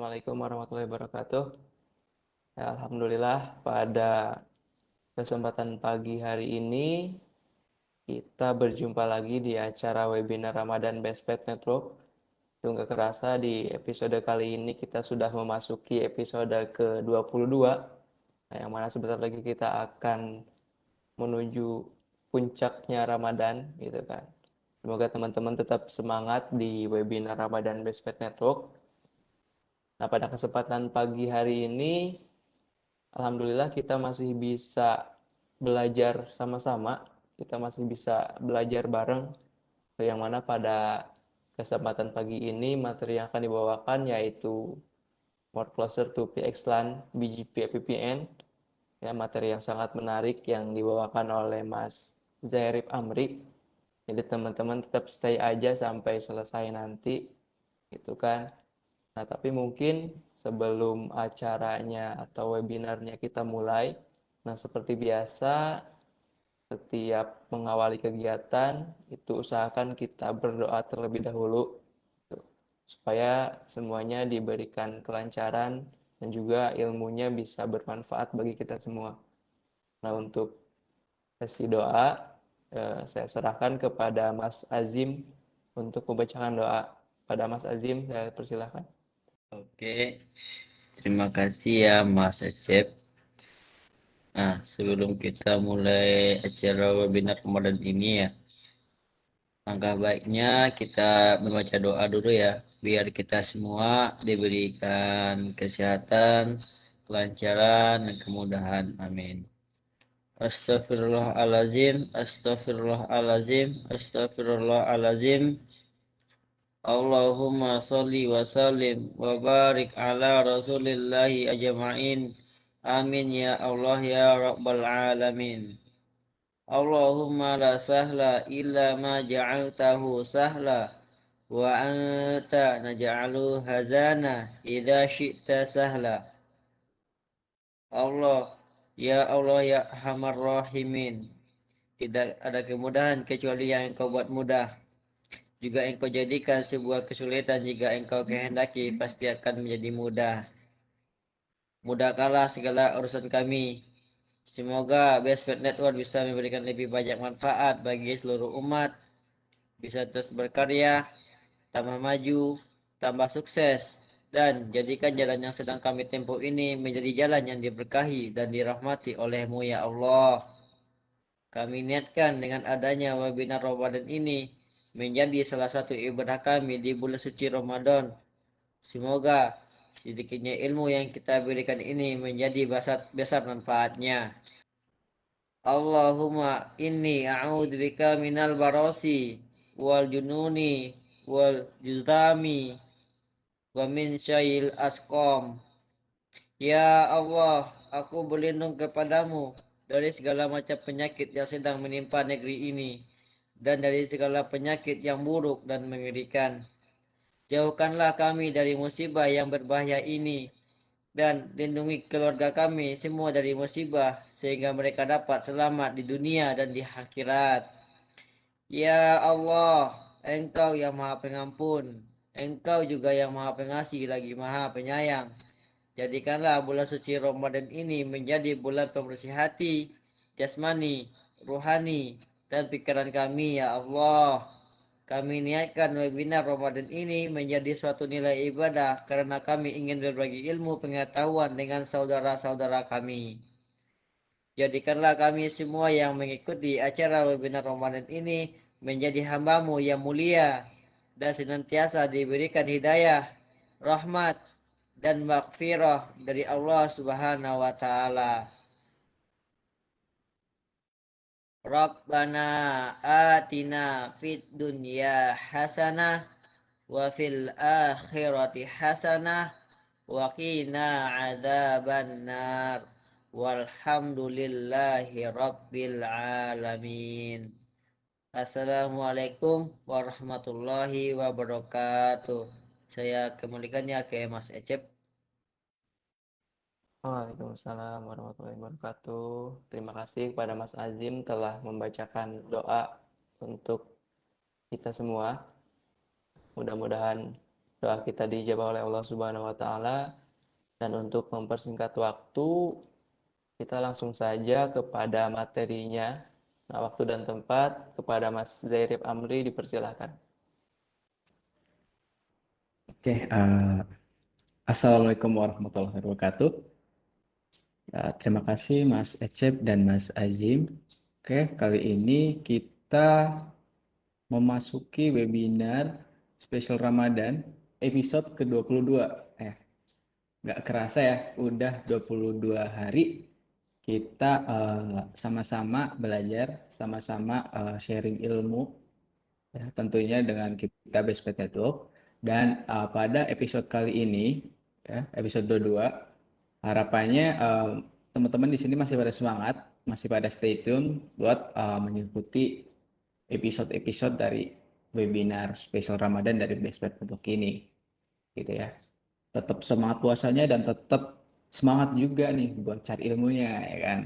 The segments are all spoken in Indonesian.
Assalamualaikum warahmatullahi wabarakatuh. Ya, Alhamdulillah pada kesempatan pagi hari ini kita berjumpa lagi di acara webinar Ramadan Best Pet Network. Tunggu kerasa di episode kali ini kita sudah memasuki episode ke-22, yang mana sebentar lagi kita akan menuju puncaknya Ramadan gitu kan. Semoga teman-teman tetap semangat di webinar Ramadan Best Pet Network. Nah, pada kesempatan pagi hari ini Alhamdulillah kita masih bisa belajar sama-sama, kita masih bisa belajar bareng, yang mana pada kesempatan pagi ini materi yang akan dibawakan yaitu More Closer to PXLAN BGP VPN, ya, materi yang sangat menarik yang dibawakan oleh Mas Zairif Amri. Jadi teman-teman tetap stay aja sampai selesai nanti, gitu kan. Nah, tapi mungkin sebelum acaranya atau webinarnya kita mulai, nah seperti biasa, setiap mengawali kegiatan, itu usahakan kita berdoa terlebih dahulu, supaya semuanya diberikan kelancaran dan juga ilmunya bisa bermanfaat bagi kita semua. Nah, untuk sesi doa, saya serahkan kepada Mas Azim untuk membacakan doa. Pada Mas Azim, saya persilahkan. Oke, terima kasih ya Mas Acep. Nah, sebelum kita mulai acara webinar Ramadan ini ya, langkah baiknya kita membaca doa dulu ya, biar kita semua diberikan kesehatan, kelancaran, dan kemudahan. Amin. Astagfirullahalazim, astagfirullahalazim, astagfirullahalazim. Allahumma sholli wa sallim wa barik ala rasulillahi ajma'in. Amin ya Allah ya rabbal alamin. Allahumma la sahla illa ma ja'altahu sahla wa anta naj'alu hazana idza syi'ta sahla. Allah ya Arhamar Rahimin. Tidak ada kemudahan kecuali yang Engkau buat mudah. Juga engkau jadikan sebuah kesulitan jika engkau kehendaki pasti akan menjadi mudah. Mudahkanlah segala urusan kami. Semoga Bestpet Network bisa memberikan lebih banyak manfaat bagi seluruh umat, bisa terus berkarya, tambah maju, tambah sukses, dan jadikan jalan yang sedang kami tempuh ini menjadi jalan yang diberkahi dan dirahmati oleh-Mu ya Allah. Kami niatkan dengan adanya webinar Ramadan ini menjadi salah satu ibadah kami di bulan suci Ramadan. Semoga sedikitnya ilmu yang kita berikan ini menjadi besar, besar manfaatnya. Allahumma inni a'udzubika minal barasi wal jununi wal juzami wa min syai'il asqam. Ya Allah, aku berlindung kepadamu dari segala macam penyakit yang sedang menimpa negeri ini dan dari segala penyakit yang buruk dan mengerikan. Jauhkanlah kami dari musibah yang berbahaya ini dan lindungi keluarga kami semua dari musibah sehingga mereka dapat selamat di dunia dan di akhirat. Ya Allah, Engkau yang Maha Pengampun, Engkau juga yang Maha Pengasih lagi Maha Penyayang. Jadikanlah bulan suci Ramadan ini menjadi bulan pembersih hati, jasmani, ruhani, dan pikiran kami ya Allah. Kami niatkan webinar Ramadan ini menjadi suatu nilai ibadah karena kami ingin berbagi ilmu pengetahuan dengan saudara-saudara kami. Jadikanlah kami semua yang mengikuti acara webinar Ramadan ini menjadi hamba-Mu yang mulia dan senantiasa diberikan hidayah, rahmat, dan maghfirah dari Allah Subhanahu wa taala. Rabbana atina fid dunya hasanah wa fil akhirati hasanah wa qina adzabannar walhamdulillahi rabbil alamin. Assalamualaikum warahmatullahi wabarakatuh. Saya kembalikannya ke Mas Ecep. Waalaikumsalam warahmatullahi wabarakatuh. Terima kasih kepada Mas Azim telah membacakan doa untuk kita semua. Mudah-mudahan Doa kita dijawab oleh Allah Subhanahu wa taala. Dan untuk mempersingkat waktu, kita langsung saja kepada materinya. Nah, waktu dan tempat kepada Mas Zairif Amri dipersilahkan. Oke, Assalamualaikum warahmatullahi wabarakatuh. Terima kasih Mas Ecep dan Mas Azim. Oke, kali ini kita memasuki webinar spesial Ramadan episode ke-22. Nggak kerasa ya, udah 22 hari kita sama-sama belajar, sama-sama sharing ilmu, ya, tentunya dengan kita Best Pet Network. Dan pada episode kali ini, ya, episode 22, harapannya teman-teman di sini masih pada semangat, masih pada stay tune buat mengikuti episode-episode dari webinar spesial Ramadan dari Best Pet Network ini, gitu ya. Tetap semangat puasanya dan tetap semangat juga nih buat cari ilmunya, ya kan.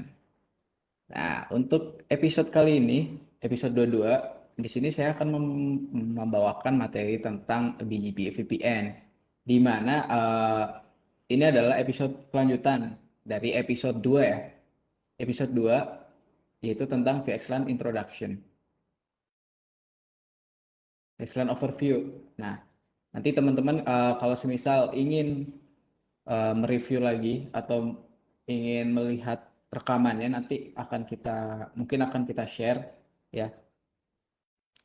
Nah, untuk episode kali ini, episode 22, di sini saya akan membawakan materi tentang BGP VPN, di mana ini adalah episode kelanjutan dari episode 2 ya. Episode 2 yaitu tentang VXLAN Introduction, VXLAN Overview. Nah, nanti teman-teman kalau semisal ingin mereview lagi atau ingin melihat rekamannya, nanti mungkin akan kita share ya.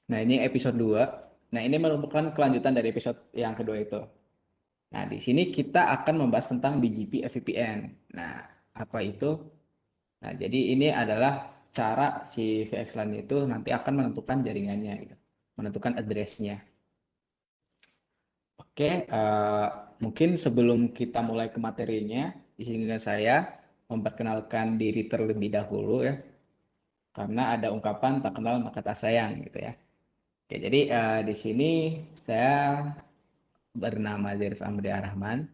Nah, ini episode 2. Nah, ini merupakan kelanjutan dari episode yang kedua itu. Nah, di sini kita akan membahas tentang BGP VPN. Nah, apa itu? Nah, jadi ini adalah cara si VXLAN itu nanti akan menentukan jaringannya, gitu. Menentukan address-nya. Oke, mungkin sebelum kita mulai ke materinya, izinkan saya memperkenalkan diri terlebih dahulu ya, karena ada ungkapan tak kenal maka tak sayang gitu ya. Oke, jadi di sini saya bernama Zerif Amri Arrahman.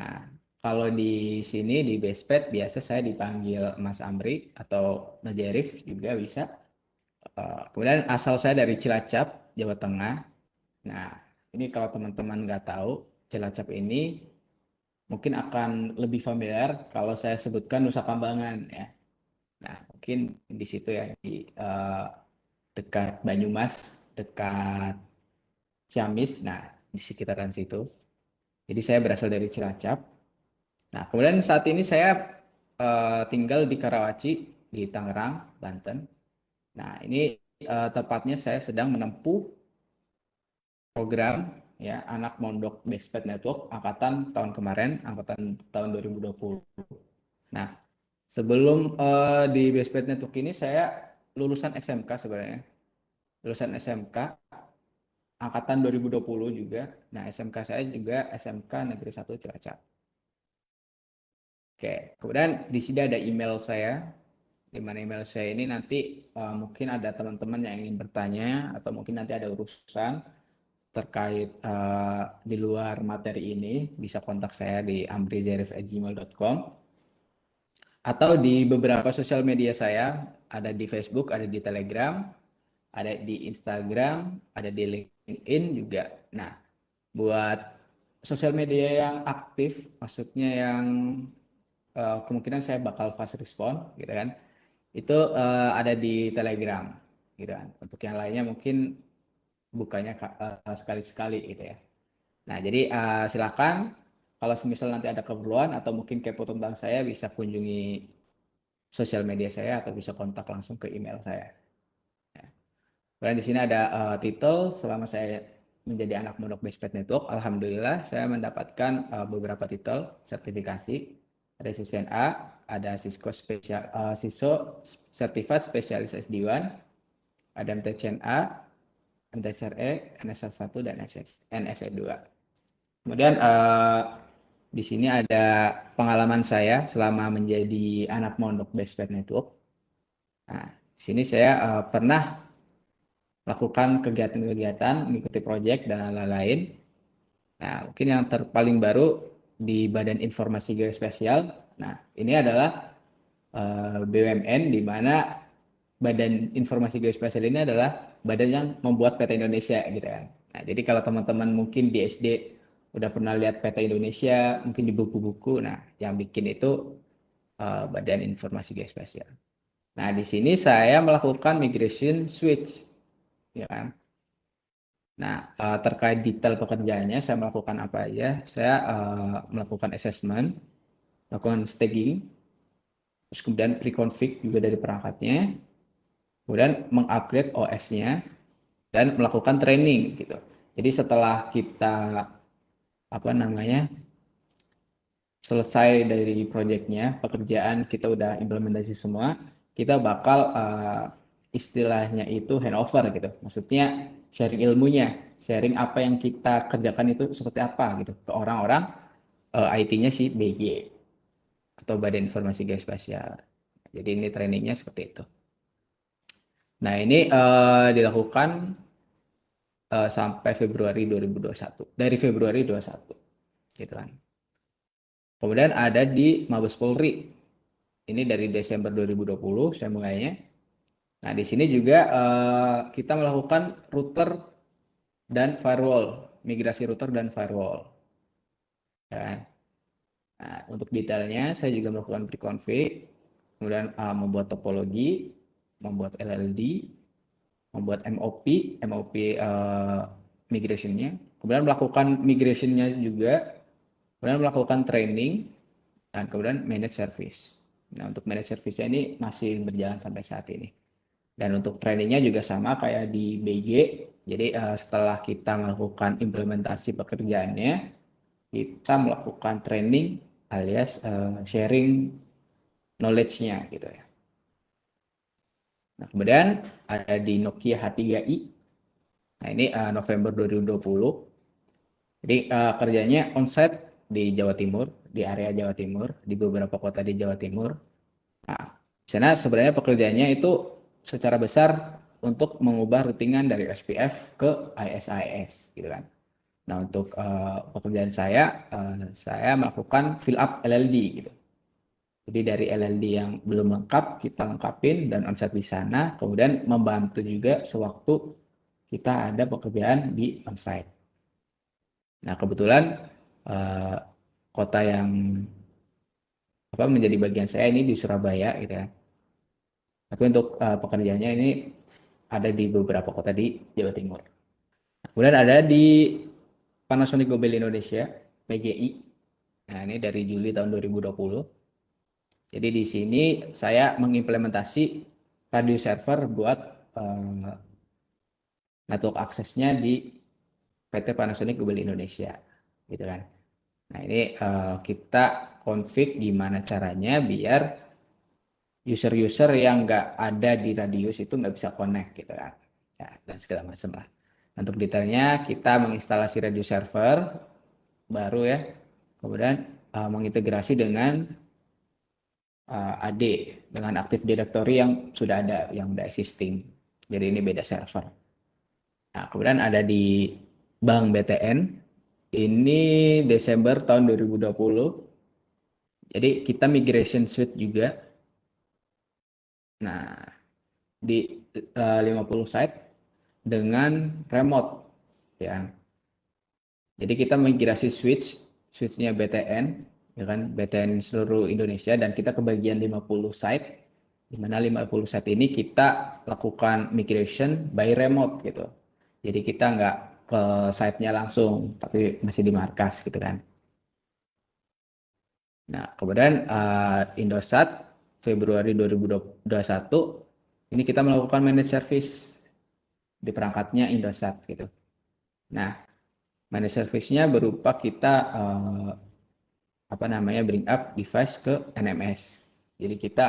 Nah, kalau di sini di Bestpet biasa saya dipanggil Mas Amri atau Mas Zerif juga bisa. Kemudian asal saya dari Cilacap, Jawa Tengah. Nah, ini kalau teman-teman nggak tahu, Cilacap ini mungkin akan lebih familiar kalau saya sebutkan Nusa Kambangan ya. Nah, mungkin di situ ya, di dekat Banyumas, dekat Ciamis, nah di sekitaran situ. Jadi saya berasal dari Cilacap. Nah, kemudian saat ini saya tinggal di Karawaci, di Tangerang, Banten. Nah, ini tepatnya saya sedang menempuh program ya anak mondok Bestpet Network angkatan tahun kemarin, angkatan tahun 2020. Nah, sebelum di Bestpet Network ini saya lulusan SMK sebenarnya. Lulusan SMK angkatan 2020 juga. Nah, SMK saya juga SMK Negeri 1 Cilacap. Oke, kemudian di sini ada email saya. Di mana email saya ini nanti mungkin ada teman-teman yang ingin bertanya atau mungkin nanti ada urusan terkait di luar materi ini, bisa kontak saya di amrizerif@gmail.com atau di beberapa sosial media saya, ada di Facebook, ada di Telegram, ada di Instagram, ada di LinkedIn juga. Nah, buat sosial media yang aktif, maksudnya yang kemungkinan saya bakal fast respon, gitu kan, itu ada di Telegram, gitu kan. Untuk yang lainnya mungkin bukanya sekali-sekali, gitu ya. Nah, jadi silakan kalau semisal nanti ada keperluan atau mungkin kepo tentang saya bisa kunjungi sosial media saya atau bisa kontak langsung ke email saya. Dan di sini ada titel selama saya menjadi anak mondok Bestpet Network. Alhamdulillah saya mendapatkan beberapa titel sertifikasi. Ada CCNA, ada Cisco CISO Certified Specialist SD1, ada MTCNA, MTCRE, NSF1 dan NSE2. Kemudian di sini ada pengalaman saya selama menjadi anak mondok Bestpet Network. Nah, di sini saya pernah lakukan kegiatan-kegiatan, mengikuti proyek dan lain-lain. Nah, mungkin yang paling baru di Badan Informasi Geospasial. Nah, ini adalah BUMN di mana Badan Informasi Geospasial ini adalah badan yang membuat peta Indonesia gitu kan. Nah, jadi kalau teman-teman mungkin di SD udah pernah lihat peta Indonesia, mungkin di buku-buku, nah yang bikin itu Badan Informasi Geospasial. Nah, di sini saya melakukan migration switch, ya kan? Nah, terkait detail pekerjaannya, saya melakukan apa aja? Saya melakukan assessment, melakukan staging, terus kemudian pre-config juga dari perangkatnya, kemudian mengupgrade OS-nya, dan melakukan training gitu. Jadi setelah kita apa namanya selesai dari proyeknya, pekerjaan kita udah implementasi semua, kita bakal istilahnya itu handover gitu. Maksudnya sharing ilmunya, sharing apa yang kita kerjakan itu seperti apa gitu ke orang-orang IT-nya si BG atau Badan Informasi Geospasial. Jadi ini trainingnya seperti itu. Nah, ini dilakukan sampai Februari 2021. Dari Februari 2021 gitu kan. Kemudian ada di Mabes Polri. Ini dari Desember 2020 saya mulainya. Nah, di sini juga kita melakukan router dan firewall, migrasi router dan firewall. Ya kan? Nah, untuk detailnya saya juga melakukan pre-config, kemudian membuat topologi, membuat LLD, membuat MOP migrationnya, kemudian melakukan migrationnya juga, kemudian melakukan training, dan kemudian manage service. Nah, untuk manage service-nya ini masih berjalan sampai saat ini. Dan untuk trainingnya juga sama kayak di BG. Jadi setelah kita melakukan implementasi pekerjaannya, kita melakukan training alias sharing knowledge-nya gitu ya. Nah, kemudian ada di Nokia H3i. Nah, ini November 2020. Jadi kerjanya onsite di Jawa Timur, di area Jawa Timur, di beberapa kota di Jawa Timur. Nah, di sana sebenarnya pekerjaannya itu secara besar untuk mengubah routingan dari SPF ke ISIS gitu kan. Nah, untuk pekerjaan saya melakukan fill up LLD gitu. Jadi dari LLD yang belum lengkap kita lengkapin dan onsite di sana, kemudian membantu juga sewaktu kita ada pekerjaan di onsite. Nah, kebetulan kota yang menjadi bagian saya ini di Surabaya gitu ya. Tapi untuk pekerjaannya ini ada di beberapa kota di Jawa Timur. Kemudian ada di Panasonic Gobel Indonesia, PGI. Nah, ini dari Juli tahun 2020. Jadi di sini saya mengimplementasi radio server buat network aksesnya di PT Panasonic Gobel Indonesia, gitu kan. Nah, ini kita config gimana caranya biar user-user yang nggak ada di radius itu nggak bisa connect gitu kan. Ya, dan segala macam lah. Untuk detailnya kita menginstalasi radio server baru ya, kemudian mengintegrasi dengan AD dengan Active Directory yang sudah ada, yang udah existing. Jadi ini beda server. Nah, kemudian ada di Bank BTN. Ini Desember tahun 2020. Jadi kita migration suite juga. Nah, di 50 site dengan remote ya. Jadi kita migrasi switchnya BTN, ya kan, BTN seluruh Indonesia, dan kita kebagian 50 site, di mana 50 site ini kita lakukan migration by remote gitu. Jadi kita nggak ke site-nya langsung, tapi masih di markas gitu kan. Nah, kemudian Indosat Februari 2021 ini kita melakukan managed service di perangkatnya Indosat gitu. Nah, managed service-nya berupa kita bring up device ke NMS. Jadi kita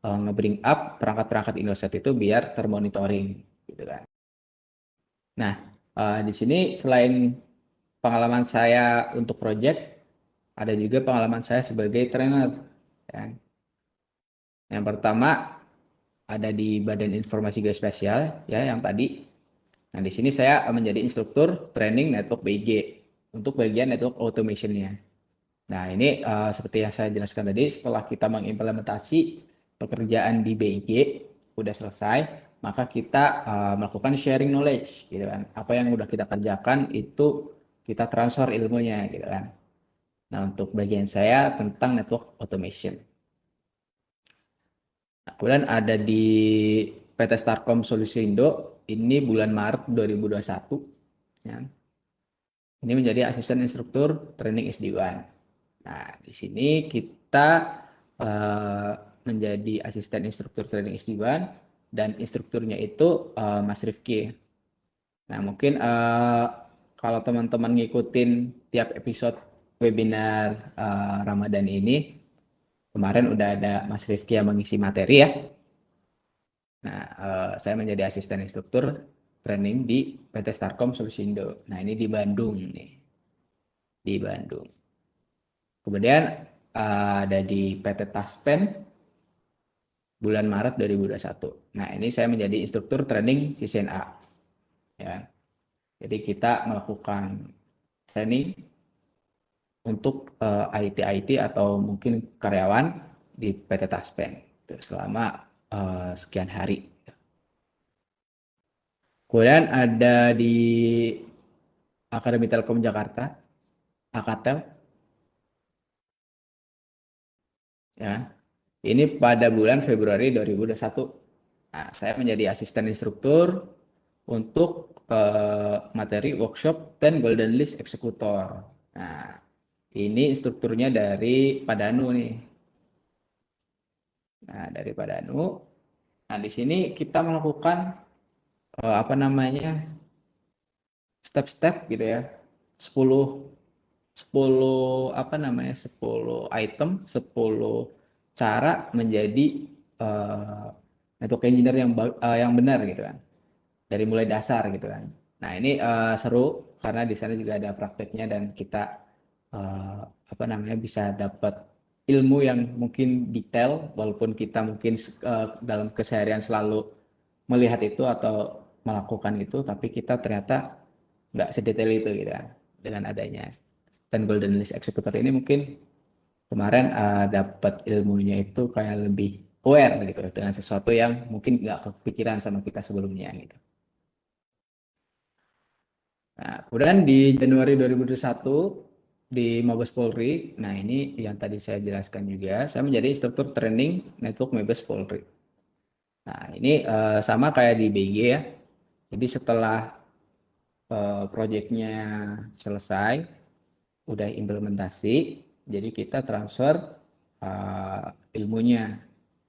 nge-bring up perangkat-perangkat Indosat itu biar termonitoring gitu kan. Nah, di sini selain pengalaman saya untuk project, ada juga pengalaman saya sebagai trainer. Ya. Yang pertama ada di Badan Informasi Geospasial ya yang tadi. Nah, di sini saya menjadi instruktur training network BG untuk bagian network automation-nya. Nah, ini seperti yang saya jelaskan tadi, setelah kita mengimplementasi pekerjaan di BG udah selesai, maka kita melakukan sharing knowledge gitu kan. Apa yang udah kita kerjakan itu kita transfer ilmunya gitu kan. Nah, untuk bagian saya tentang network automation. Nah, kemudian ada di PT Starcom Solusi Indo, ini bulan Maret 2021. Ya. Ini menjadi asisten instruktur training SD1. Nah, di sini kita uh, menjadi asisten instruktur training SD1 dan instrukturnya itu Mas Rifki. Nah, mungkin kalau teman-teman ngikutin tiap episode webinar Ramadan ini, kemarin udah ada Mas Rifki yang mengisi materi ya. Nah, saya menjadi asisten instruktur training di PT Starcom Solusindo. Nah, ini di Bandung nih. Di Bandung. Kemudian ada di PT Taspen bulan Maret 2021. Nah, ini saya menjadi instruktur training CCNA. Ya. Jadi kita melakukan training untuk IT atau mungkin karyawan di PT Taspen selama sekian hari. Kemudian ada di Akademi Telkom Jakarta, Akatel, ya. Ini pada bulan Februari 2021. Nah, saya menjadi asisten instruktur untuk materi workshop 10 Golden List Eksekutor. Nah, ini instrukturnya dari Padanu nih. Nah, dari Padanu. Nah, di sini kita melakukan apa namanya? Step-step gitu ya. 10 10 apa namanya? 10 item, 10 cara menjadi network engineer yang benar gitu kan. Dari mulai dasar gitu kan. Nah, ini seru karena di sana juga ada prakteknya dan kita apa namanya bisa dapat ilmu yang mungkin detail walaupun kita mungkin dalam keseharian selalu melihat itu atau melakukan itu, tapi kita ternyata nggak sedetail itu gitu kan. Dengan adanya 10 Golden List Executor ini mungkin kemarin dapat ilmunya itu kayak lebih aware gitu dengan sesuatu yang mungkin nggak kepikiran sama kita sebelumnya gitu. Nah, kemudian di Januari 2021 di Mabes Polri, nah ini yang tadi saya jelaskan juga, saya menjadi instruktur training network Mabes Polri. Nah, ini sama kayak di BG ya. Jadi setelah proyeknya selesai, udah implementasi, jadi kita transfer ilmunya,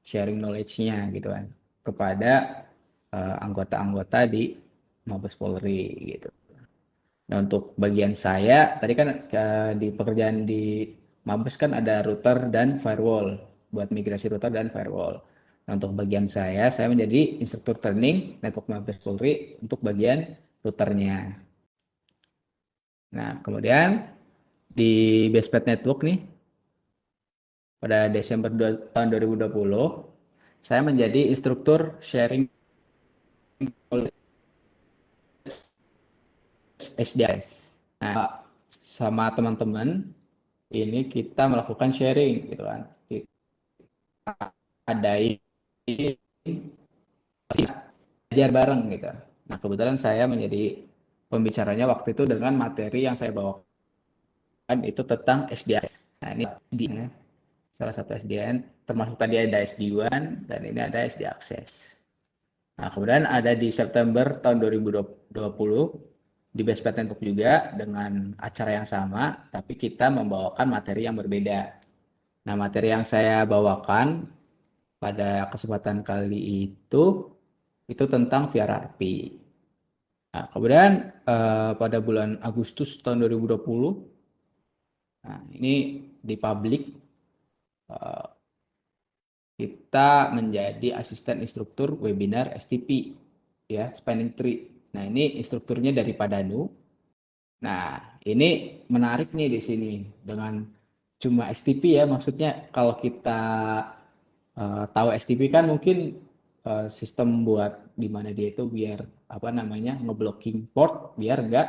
sharing knowledge-nya gitu kan kepada anggota-anggota di Mabes Polri gitu. Nah, untuk bagian saya, tadi kan di pekerjaan di Mabes kan ada router dan firewall, buat migrasi router dan firewall. Nah, untuk bagian saya menjadi instruktur training network Mabes Polri untuk bagian routernya. Nah, kemudian di Bestpath Network nih, pada Desember tahun 2020, saya menjadi instruktur sharing SDS. Nah, sama teman-teman ini kita melakukan sharing gitu kan. Kita adain belajar bareng gitu. Nah, kebetulan saya menjadi pembicaranya waktu itu dengan materi yang saya bawakan itu tentang SDN. Nah, ini SDN, salah satu SDN, termasuk tadi ada SD1 dan ini ada SD Access. Nah, kemudian ada di September tahun 2020 di Best Patent Talk juga dengan acara yang sama, tapi kita membawakan materi yang berbeda. Nah, materi yang saya bawakan pada kesempatan kali itu tentang VRRP. Nah, kemudian pada bulan Agustus tahun 2020, nah ini di publik kita menjadi asisten instruktur webinar STP ya, Spanning Tree. Nah, ini instrukturnya dari Padanu. Nah, ini menarik nih di sini dengan cuma STP ya, maksudnya kalau kita tahu STP kan mungkin sistem buat di mana dia itu biar apa namanya ngeblocking port biar nggak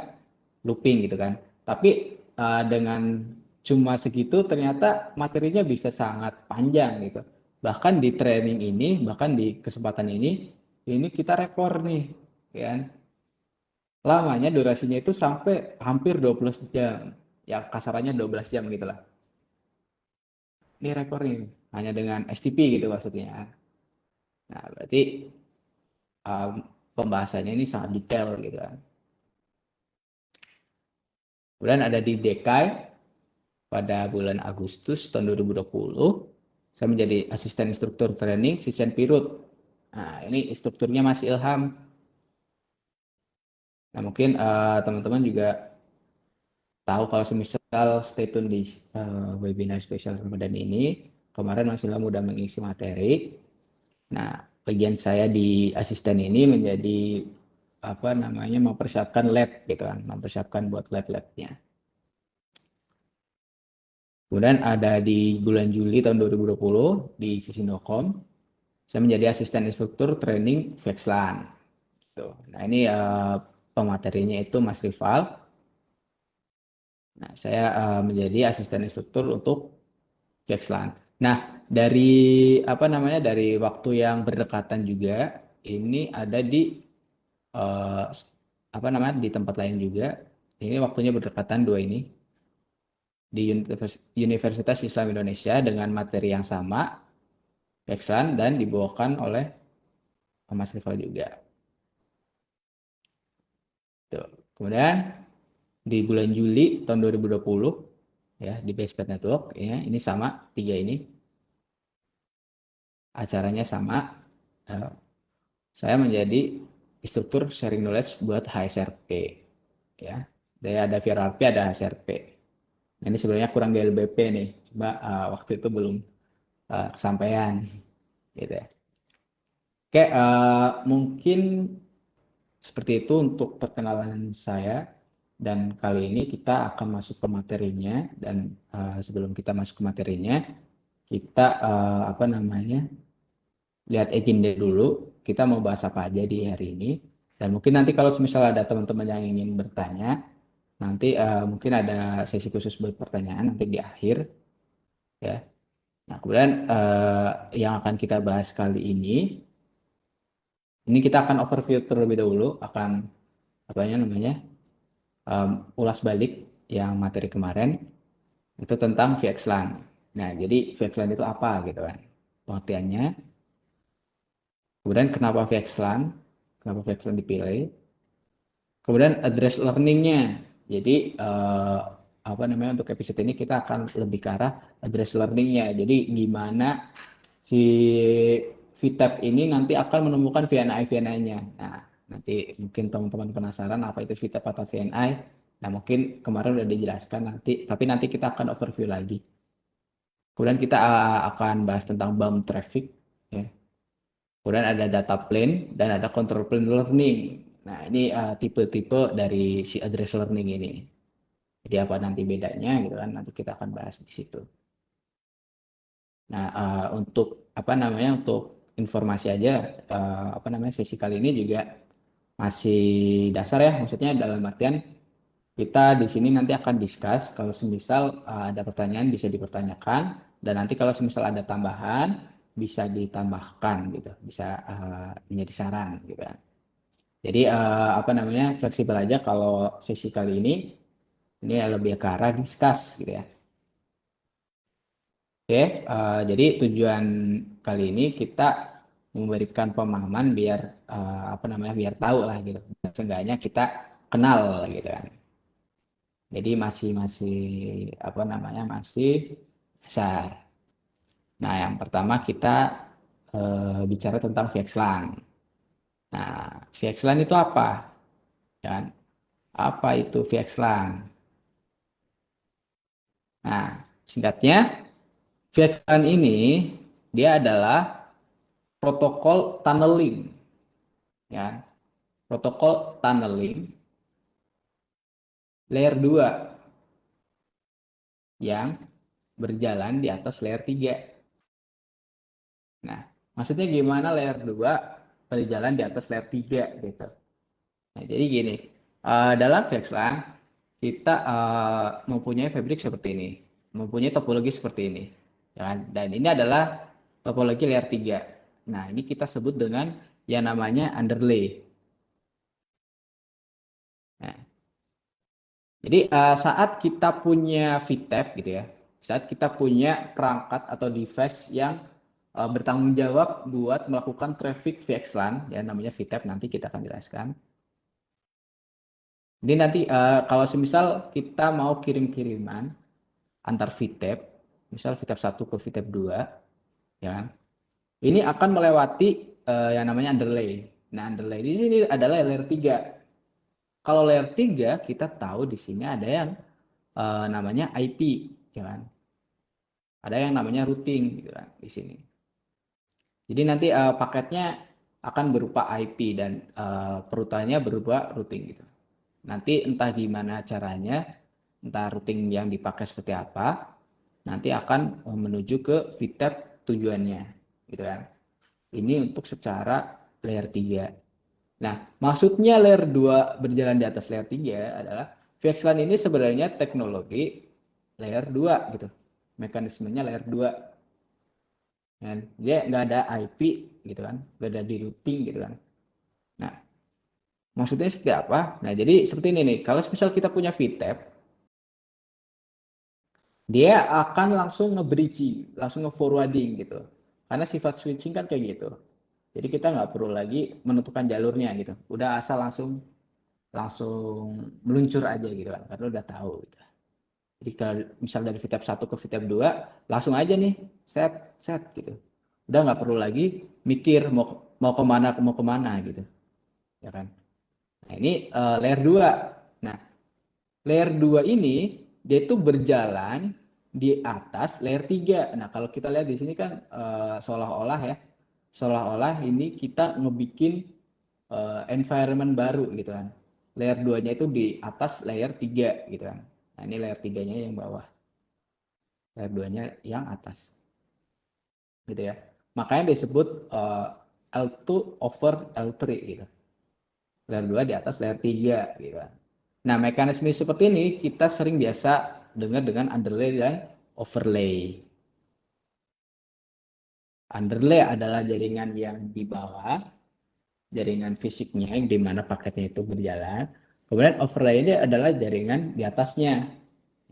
looping gitu kan. Tapi dengan cuma segitu ternyata materinya bisa sangat panjang gitu. Bahkan di training ini, bahkan di kesempatan ini ini kita rekor nih, kan? Lamanya durasinya itu sampai hampir 12 jam. Ya kasarannya 12 jam gitu lah. Ini rekor nih, hanya dengan STP gitu maksudnya. Nah, berarti um, pembahasannya ini sangat detail gitu kan. Kemudian ada di DKI pada bulan Agustus tahun 2020, saya menjadi asisten instruktur training Sisyen Pirut. Nah, ini instrukturnya masih Ilham. Nah, mungkin teman-teman juga tahu kalau semisal stay tune di webinar spesial Ramadan ini, kemarin Mas Ilham udah mengisi materi. Nah, bagian saya di asisten ini menjadi apa namanya mempersiapkan lab gitu kan, mempersiapkan buat lab-labnya. Kemudian ada di bulan Juli tahun 2020 di Sisindo.com, saya menjadi asisten instruktur training Vexlan. Tuh. Nah, ini pematerinya itu Mas Rival. Nah, saya menjadi asisten instruktur untuk Vexlan. Nah, dari apa namanya dari waktu yang berdekatan juga ini ada di eh, apa namanya di tempat lain juga. Ini waktunya berdekatan dua ini di Universitas Islam Indonesia dengan materi yang sama, Vexlan dan dibawakan oleh Mas Rival juga. Tuh. Kemudian di bulan Juli tahun 2020 ya di Baseball Network ya ini sama tiga ini acaranya sama. Eh, saya menjadi instruktur sharing knowledge buat HSRP ya. Dari ada VRP ada HSRP. Nah, ini sebenarnya kurang GLBP nih. Coba waktu itu belum kesampaian gitu ya. Oke, mungkin seperti itu untuk perkenalan saya dan kali ini kita akan masuk ke materinya dan sebelum kita masuk ke materinya kita apa namanya lihat agenda dulu kita mau bahas apa aja di hari ini dan mungkin nanti kalau misalnya ada teman-teman yang ingin bertanya nanti mungkin ada sesi khusus buat pertanyaan nanti di akhir ya. Nah kemudian yang akan kita bahas kali ini kita akan overview terlebih dahulu akan apa namanya ulas balik yang materi kemarin itu tentang VXLAN. Nah, jadi VXLAN itu apa gitu kan? Pengertiannya. Kemudian kenapa VXLAN? Kenapa VXLAN dipilih? Kemudian address learningnya. Jadi apa namanya untuk episode ini kita akan lebih ke arah address learningnya. Jadi gimana si VTAP ini nanti akan menemukan VNI-VNI-nya. Nah, nanti mungkin teman-teman penasaran apa itu VTAP atau VNI. Nah, mungkin kemarin udah dijelaskan nanti, tapi nanti kita akan overview lagi. Kemudian kita akan bahas tentang bump traffic, ya. Kemudian ada data plane dan ada control plane learning. Nah, ini tipe-tipe dari si address learning ini. Jadi apa nanti bedanya gitu kan? Nanti kita akan bahas di situ. Nah, untuk apa namanya untuk informasi aja apa namanya sesi kali ini juga masih dasar ya, maksudnya dalam artian kita di sini nanti akan discuss kalau semisal ada pertanyaan bisa dipertanyakan dan nanti kalau semisal ada tambahan bisa ditambahkan gitu, bisa menjadi saran gitu kan. Jadi apa namanya fleksibel aja kalau sesi kali ini lebih ke arah discuss gitu ya. Oke, jadi tujuan kali ini kita memberikan pemahaman biar apa namanya biar tahu lah gitu. Seenggaknya kita kenal gitu kan. Jadi masih masih apa namanya masih dasar. Nah, yang pertama kita bicara tentang VXLAN. Nah, VXLAN itu apa? Dan apa itu VXLAN? Nah, singkatnya VXLAN ini dia adalah protokol tunneling, ya. Protokol tunneling layer 2 yang berjalan di atas layer 3. Nah, maksudnya gimana layer 2 berjalan di atas layer 3 gitu. Nah, jadi gini, dalam VXLAN kita mempunyai fabrik seperti ini, mempunyai topologi seperti ini. Ya kan? Dan ini adalah topologi layer 3. Nah, ini kita sebut dengan yang namanya underlay. Nah, jadi saat kita punya VTAP gitu ya, saat kita punya perangkat atau device yang bertanggung jawab buat melakukan traffic VXLAN, ya namanya VTAP, nanti kita akan jelaskan. Jadi nanti kalau semisal kita mau kirim-kiriman antar VTAP, misal VTAP 1 ke VTAP 2, ya kan? Ini akan melewati yang namanya underlay. Nah, underlay di sini adalah layer 3. Kalau layer 3 kita tahu di sini ada yang namanya IP, ya kan? Ada yang namanya routing gitu kan di sini. Jadi nanti paketnya akan berupa IP dan perutannya berupa routing gitu. Nanti entah gimana caranya, entah routing yang dipakai seperti apa, nanti akan menuju ke VTAP tujuannya gitu kan. Ini untuk secara layer 3. Nah, maksudnya layer 2 berjalan di atas layer 3 adalah VXLAN ini sebenarnya teknologi layer 2 gitu. Mekanismenya layer 2. Dan dia nggak ada IP gitu kan, nggak ada di routing gitu kan. Nah, maksudnya seperti apa? Nah, jadi seperti ini nih, kalau misal kita punya VTAP, dia akan langsung nge-bridging, langsung nge-forwarding gitu. Karena sifat switching kan kayak gitu. Jadi kita nggak perlu lagi menentukan jalurnya gitu. Udah asal langsung langsung meluncur aja gitu kan, karena udah tahu gitu. Jadi kalau misal dari VTAP 1 ke VTAP 2, langsung aja nih set set gitu. Udah nggak perlu lagi mikir mau kemana gitu, ya kan. Nah, ini layer 2. Nah, layer 2 ini dia itu berjalan di atas layer 3. Nah, kalau kita lihat di sini kan seolah-olah ya, seolah-olah ini kita ngebikin environment baru gitu kan. Layer 2-nya itu di atas layer 3 gitu kan. Nah, ini layer 3-nya yang bawah. Layer 2-nya yang atas. Gitu ya. Makanya disebut L2 over L3 gitu. Layer 2 di atas layer 3 gitu kan. Nah, mekanisme seperti ini kita sering biasa dengar dengan underlay dan overlay. Underlay adalah jaringan yang di bawah, jaringan fisiknya yang di mana paketnya itu berjalan. Kemudian overlay ini adalah jaringan di atasnya,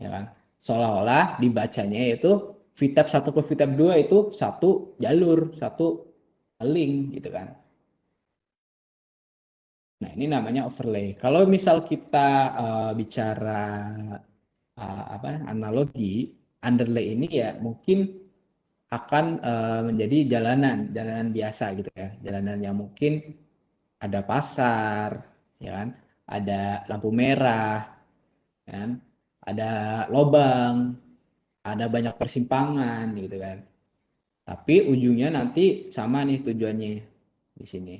ya kan? Seolah-olah dibacanya itu VTAP 1 ke VTAP 2 itu satu jalur, satu link gitu kan. Nah, ini namanya overlay. Kalau misal kita bicara analogi, underlay ini ya mungkin akan menjadi jalanan biasa gitu ya. Jalanan yang mungkin ada pasar, ya kan? Ada lampu merah, ya kan? Ada lobang, ada banyak persimpangan gitu kan. Tapi ujungnya nanti sama nih tujuannya di sini.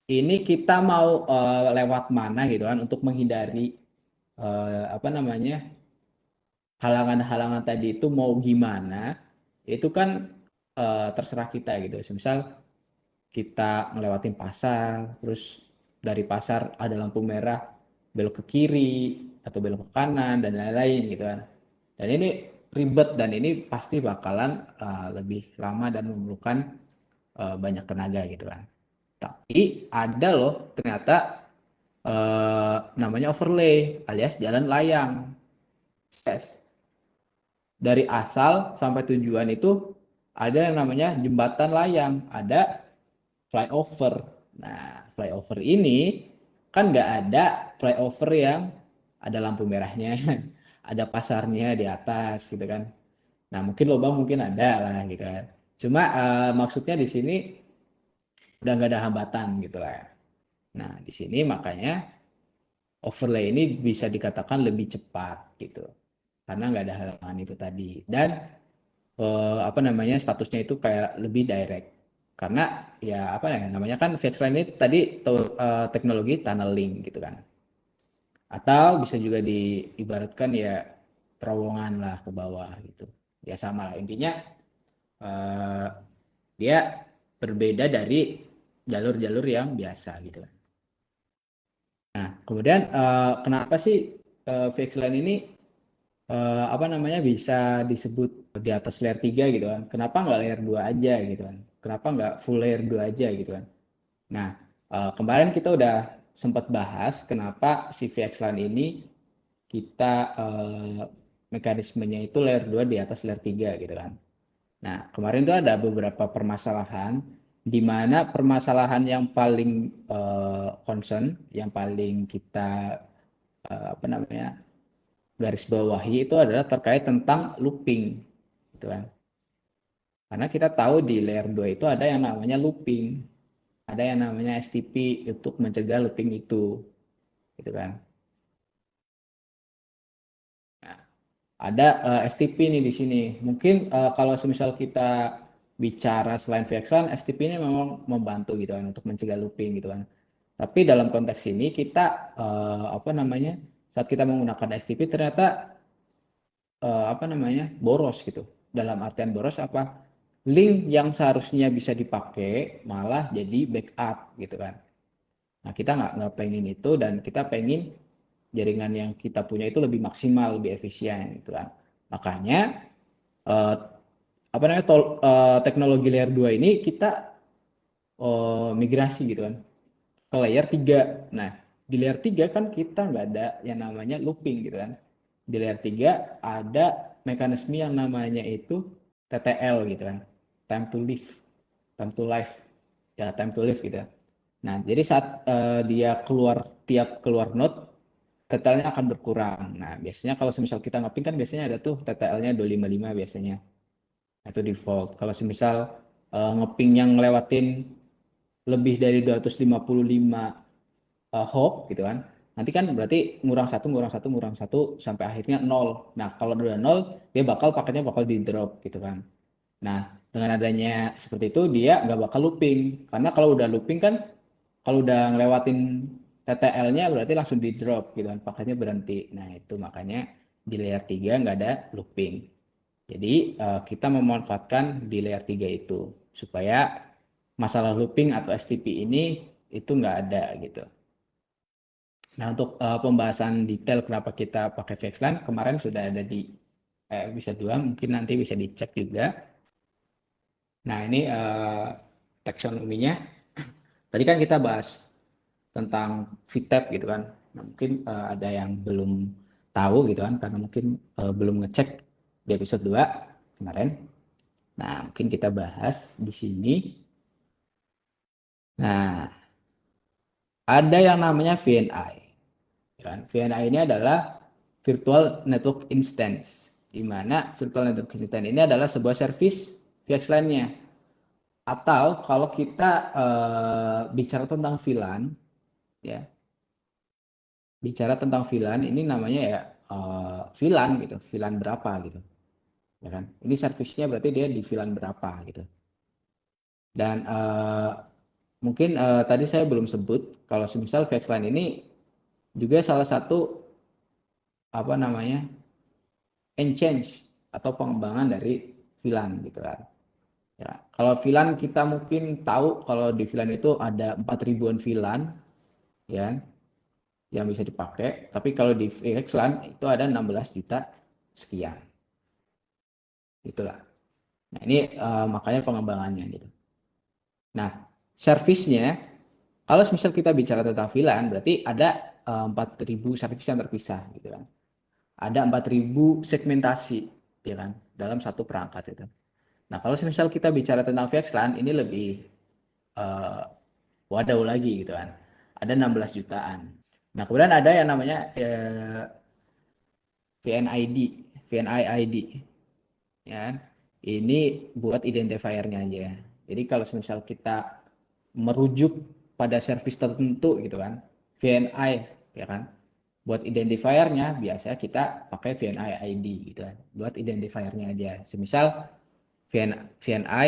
Ini kita mau lewat mana gitu kan untuk menghindari apa namanya halangan-halangan tadi itu mau gimana? Itu kan terserah kita gitu. Misal kita ngelewatin pasar, terus dari pasar ada lampu merah, belok ke kiri atau belok ke kanan dan lain-lain gitu kan. Dan ini ribet dan ini pasti bakalan lebih lama dan memerlukan banyak tenaga gitu kan. Tapi ada loh ternyata namanya overlay alias jalan layang. Yes. Dari asal sampai tujuan itu ada yang namanya jembatan layang, ada flyover. Nah, flyover ini kan nggak ada flyover yang ada lampu merahnya, ada pasarnya di atas gitu kan. Nah, mungkin lubang mungkin ada lah gitu kan. Cuma maksudnya di sini udah nggak ada hambatan gitu lah. Nah, di sini makanya overlay ini bisa dikatakan lebih cepat gitu. Karena nggak ada halangan itu tadi. Dan apa namanya statusnya itu kayak lebih direct. Karena ya apa ya namanya kan VXLAN ini tadi teknologi tunneling gitu kan. Atau bisa juga diibaratkan ya terowongan lah ke bawah gitu. Ya sama lah intinya eh, dia berbeda dari jalur-jalur yang biasa gitu. Nah, kemudian kenapa sih VXLAN ini apa namanya bisa disebut di atas layer 3 gitu kan? Kenapa nggak layer 2 aja gitu kan? Kenapa nggak full layer 2 aja gitu kan? Nah, kemarin kita udah sempat bahas kenapa si VXLAN ini kita mekanismenya itu layer 2 di atas layer 3 gitu kan. Nah, kemarin itu ada beberapa permasalahan di mana permasalahan yang paling concern, yang paling kita apa namanya garis bawahi itu adalah terkait tentang looping, gitu kan. Karena kita tahu di layer 2 itu ada yang namanya looping, ada yang namanya STP untuk mencegah looping itu, gitu kan. Nah, ada STP nih di sini. Mungkin kalau semisal kita bicara selain VXLAN, STP ini memang membantu gitu kan untuk mencegah looping gitu kan. Tapi dalam konteks ini kita apa namanya saat kita menggunakan STP ternyata apa namanya boros gitu. Dalam artian boros apa? Link yang seharusnya bisa dipakai malah jadi backup gitu kan. Nah kita nggak pengen itu dan kita pengen jaringan yang kita punya itu lebih maksimal, lebih efisien gitu kan. Makanya eh, apa namanya teknologi layer 2 ini kita migrasi gitu kan ke layer 3. Nah, di layer 3 kan kita nggak ada yang namanya looping gitu kan. Di layer 3 ada mekanisme yang namanya itu TTL gitu kan. Time to live, time to life. Ya, time to live gitu. Nah, jadi saat dia tiap keluar node, TTL-nya akan berkurang. Nah, biasanya kalau semisal kita ngeping kan biasanya ada tuh TTL-nya 255 biasanya. Itu default. Kalau semisal ngeping yang ngelewatin lebih dari 255 hop gitu kan. Nanti kan berarti ngurang satu sampai akhirnya nol. Nah, kalau udah nol, dia paketnya bakal di drop gitu kan. Nah, dengan adanya seperti itu dia nggak bakal looping. Karena kalau udah looping kan, kalau udah ngelewatin TTL-nya berarti langsung di drop gitu kan, paketnya berhenti. Nah, itu makanya di layer 3 nggak ada looping. Jadi kita memanfaatkan di layer 3 itu supaya masalah looping atau STP ini itu nggak ada gitu. Nah, untuk pembahasan detail kenapa kita pakai VXLAN kemarin sudah ada di episode 2, mungkin nanti bisa dicek juga. Nah, ini taksonominya. Tadi kan kita bahas tentang VTAP gitu kan. Nah, mungkin ada yang belum tahu gitu kan karena mungkin belum ngecek di episode 2 kemarin. Nah, mungkin kita bahas di sini. Nah, ada yang namanya VNI. Kan? VNI ini adalah Virtual Network Instance, di mana Virtual Network Instance ini adalah sebuah service VXLAN-nya. Atau kalau kita bicara tentang VLAN, ya, bicara tentang VLAN ini namanya ya VLAN gitu, VLAN berapa gitu, ya kan? Ini servicenya berarti dia di VLAN berapa gitu. Dan mungkin tadi saya belum sebut kalau semisal VXLAN ini juga salah satu apa namanya change atau pengembangan dari VLAN gitu kan. Ya, kalau VLAN kita mungkin tahu kalau di VLAN itu ada 4 ribuan VLAN ya yang bisa dipakai, tapi kalau di VXLAN itu ada 16 juta sekian. Itulah. Nah, ini makanya pengembangannya gitu. Nah, servisnya kalau misal kita bicara tentang VLAN berarti ada 4.000 servis yang terpisah gitu kan. Ada 4.000 segmentasi ya kan dalam satu perangkat itu. Nah, kalau misal kita bicara tentang VXLAN ini lebih uh, wadaw lagi gitu kan. Ada 16 jutaan. Nah, kemudian ada yang namanya VNID, VNIID ya kan. Ini buat identifiernya aja. Jadi kalau misal kita merujuk pada service tertentu gitu kan, VNI ya kan. Buat identifiernya biasanya kita pakai VNI ID gitu kan. Buat identifiernya aja. Semisal VNI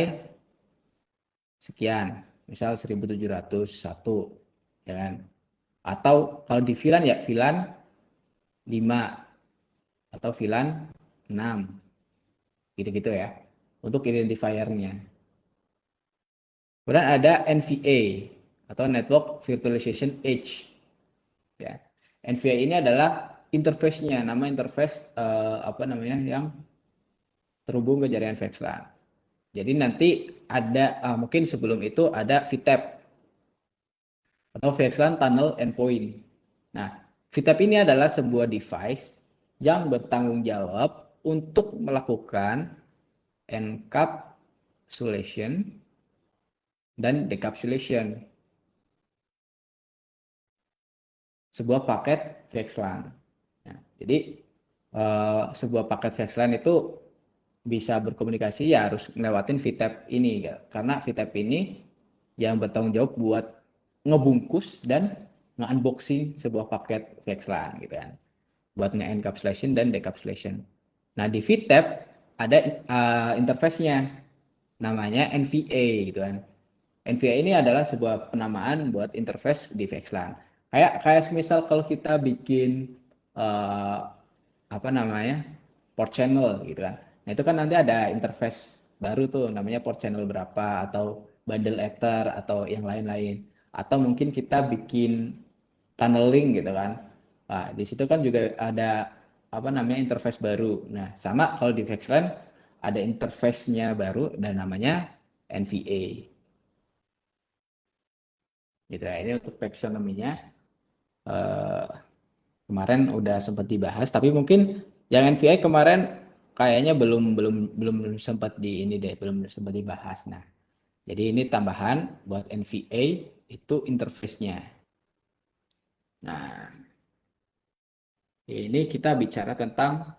sekian, misal 1701 ya kan. Atau kalau di VLAN ya VLAN 5 atau VLAN 6 gitu-gitu ya untuk identifiernya. Kemudian ada NVA atau Network Virtualization Edge. Ya. NVA ini adalah interface-nya, nama interface apa namanya yang terhubung ke jaringan VXLAN. Jadi nanti ada mungkin sebelum itu ada VTAP. atau VXLAN Tunnel Endpoint. Nah, VTEP ini adalah sebuah device yang bertanggung jawab untuk melakukan encapsulation dan decapsulation sebuah paket VXLAN. Nah, jadi sebuah paket VXLAN itu bisa berkomunikasi ya harus ngelewatin VTEP ini ya. Karena VTEP ini yang bertanggung jawab buat ngebungkus dan nge-unboxing sebuah paket VXLAN gitu kan. Buat nge-encapsulation dan decapsulation. Nah, di VTEP ada interface-nya namanya NVA gitu kan. NVA ini adalah sebuah penamaan buat interface di VXLAN. Kayak misal kalau kita bikin apa namanya port channel gitu kan. Nah itu kan nanti ada interface baru tuh namanya port channel berapa atau bundle ether atau yang lain-lain. Atau mungkin kita bikin tunneling gitu kan. Nah, di situ kan juga ada apa namanya interface baru. Nah, sama kalau di VXLAN ada interface-nya baru dan namanya NVA. Gitu ya. Ini untuk taxonomy-nya kemarin udah sempat dibahas, tapi mungkin yang NVA kemarin kayaknya belum sempat di ini deh, belum sempat dibahas. Nah, jadi ini tambahan buat NVA itu interface-nya. Nah, ini kita bicara tentang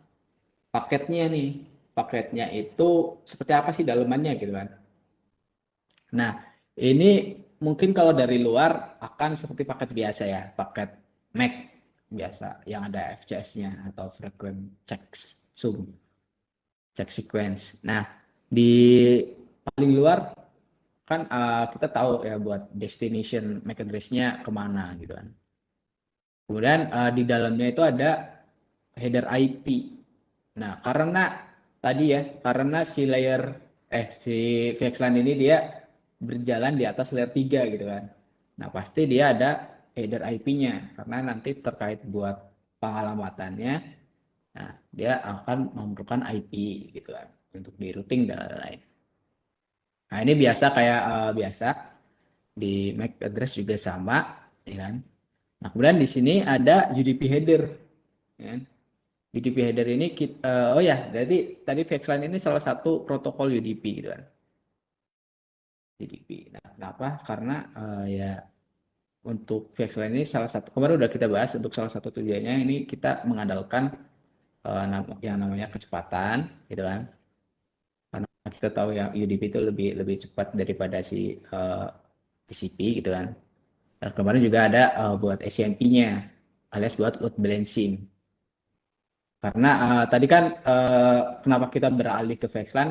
paketnya nih. Paketnya itu seperti apa sih dalemannya gitu kan. Nah, ini mungkin kalau dari luar akan seperti paket biasa ya, paket MAC biasa yang ada FCS-nya atau frequent check sum, check sequence. Nah, di paling luar kan kita tahu ya buat destination MAC address-nya kemana gitu kan. Kemudian di dalamnya itu ada header IP. Nah, karena si VXLAN ini dia berjalan di atas layer 3 gitu kan. Nah, pasti dia ada header IP-nya karena nanti terkait buat pengalamatannya. Nah, dia akan memerlukan IP gitu kan untuk di routing dan lain-lain. Nah, ini biasa di MAC address juga sama, ya kan. Nah, kemudian di sini ada UDP header, ya kan? UDP header ini oh ya, jadi tadi VXLAN ini salah satu protokol UDP gitu kan. UDP. Nah, kenapa? Karena ya untuk VXLAN ini salah satu kemarin udah kita bahas untuk salah satu tujuannya ini kita mengandalkan yang namanya kecepatan gitu kan. Karena kita tahu ya UDP itu lebih cepat daripada si TCP gitu kan. Dan kemarin juga ada buat SMP-nya alias buat load balancing. Karena tadi kan kenapa kita beralih ke VXLAN?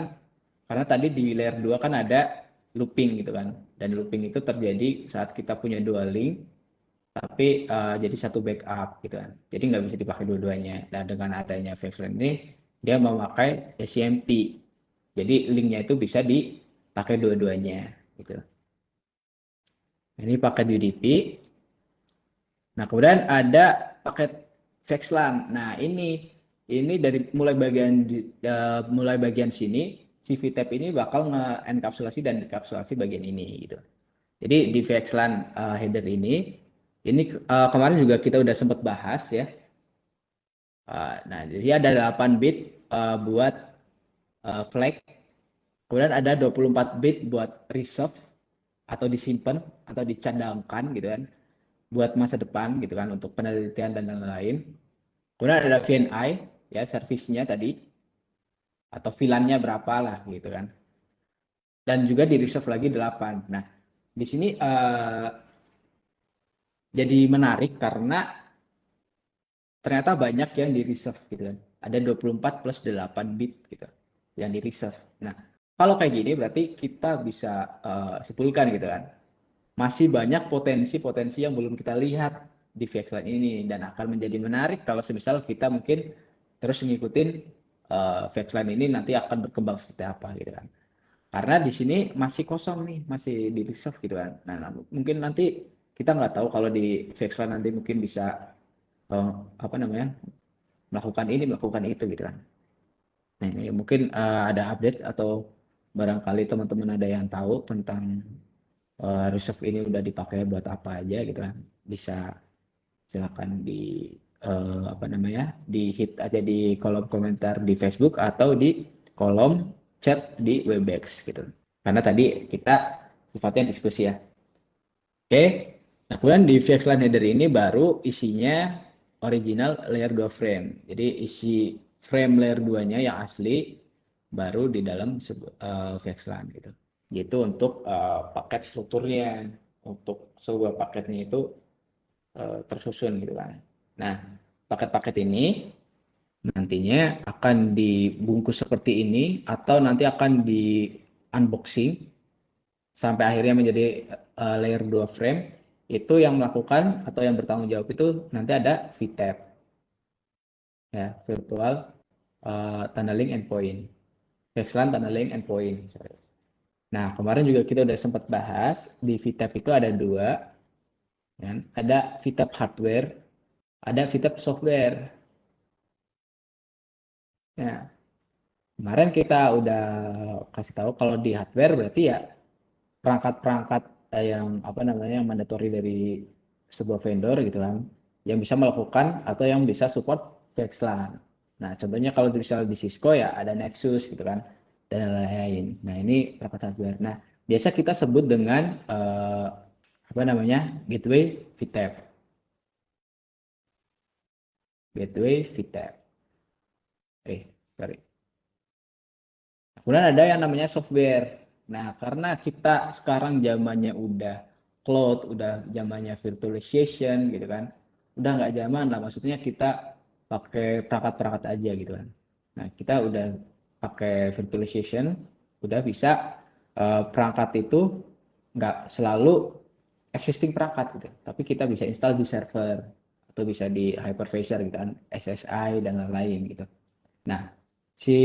Karena tadi di layer 2 kan ada looping gitu kan. Dan looping itu terjadi saat kita punya dua link, tapi jadi satu backup gitu kan. Jadi nggak bisa dipakai dua-duanya. Dan dengan adanya VXLAN ini, dia memakai SMP. Jadi linknya itu bisa dipakai dua-duanya gitu. Ini paket UDP. Nah, kemudian ada paket VXLAN. Nah, ini dari mulai bagian sini si VTEP ini bakal nge-enkapsulasi dan dekapsulasi bagian ini gitu. Jadi di VXLAN header ini kemarin juga kita udah sempat bahas ya. Nah, jadi ada 8 bit buat flag. Kemudian ada 24 bit buat reserve atau disimpan atau dicadangkan gitu kan buat masa depan gitu kan untuk penelitian dan lain-lain. Kemudian ada VNI ya servisnya tadi atau VLAN-nya berapa lah gitu kan. Dan juga di reserve lagi 8. Nah, di sini jadi menarik karena ternyata banyak yang di reserve gitu kan. Ada 24 plus 8 bit gitu yang di reserve. Nah, kalau kayak gini berarti kita bisa simpulkan gitu kan. Masih banyak potensi-potensi yang belum kita lihat di VXLAN ini dan akan menjadi menarik kalau semisal kita mungkin terus ngikutin VXLAN ini nanti akan berkembang seperti apa gitu kan. Karena di sini masih kosong nih, masih di reserve gitu kan. Nah, mungkin nanti kita nggak tahu kalau di VXLAN nanti mungkin bisa apa namanya melakukan itu gitu kan. Nah, ini mungkin ada update atau barangkali teman-teman ada yang tahu tentang reserve ini udah dipakai buat apa aja gitu kan. Bisa silakan di apa namanya, di hit aja di kolom komentar di Facebook atau di kolom chat di Webex gitu. Karena tadi kita sifatnya diskusi ya. Oke. Nah, kemudian di VXLAN header ini baru isinya original layer 2 frame. Jadi isi frame layer 2-nya yang asli baru di dalam VXLAN gitu. Gitu untuk paket strukturnya. Untuk sebuah paketnya itu tersusun gitu kan. Nah, paket-paket ini nantinya akan dibungkus seperti ini atau nanti akan di unboxing sampai akhirnya menjadi layer 2 frame. Itu yang melakukan atau yang bertanggung jawab itu nanti ada VTAP ya, virtual tunneling endpoint. VXLAN tunneling endpoint. Sorry. Nah, kemarin juga kita udah sempat bahas di VTAP itu ada dua, kan? Ada VTAP hardware, ada VTAP software. Ya, kemarin kita udah kasih tahu kalau di hardware berarti ya perangkat-perangkat yang apa namanya yang mandatory dari sebuah vendor gitu kan, yang bisa melakukan atau yang bisa support VXLAN. Nah, contohnya kalau misalnya di Cisco ya ada Nexus gitu kan dan lain-lain. Nah, ini perangkat hardware. Nah, biasa kita sebut dengan apa namanya, gateway VTAP. Gateway VTAP. Sorry. Kemudian ada yang namanya software. Nah, karena kita sekarang zamannya udah cloud, udah zamannya virtualization gitu kan. Udah nggak zaman lah, maksudnya kita pakai perangkat-perangkat aja gitu kan. Nah, kita udah pakai virtualization, udah bisa perangkat itu nggak selalu existing perangkat gitu, tapi kita bisa install di server atau bisa di hypervisor gitu kan, SSI dan lain-lain gitu. Nah, si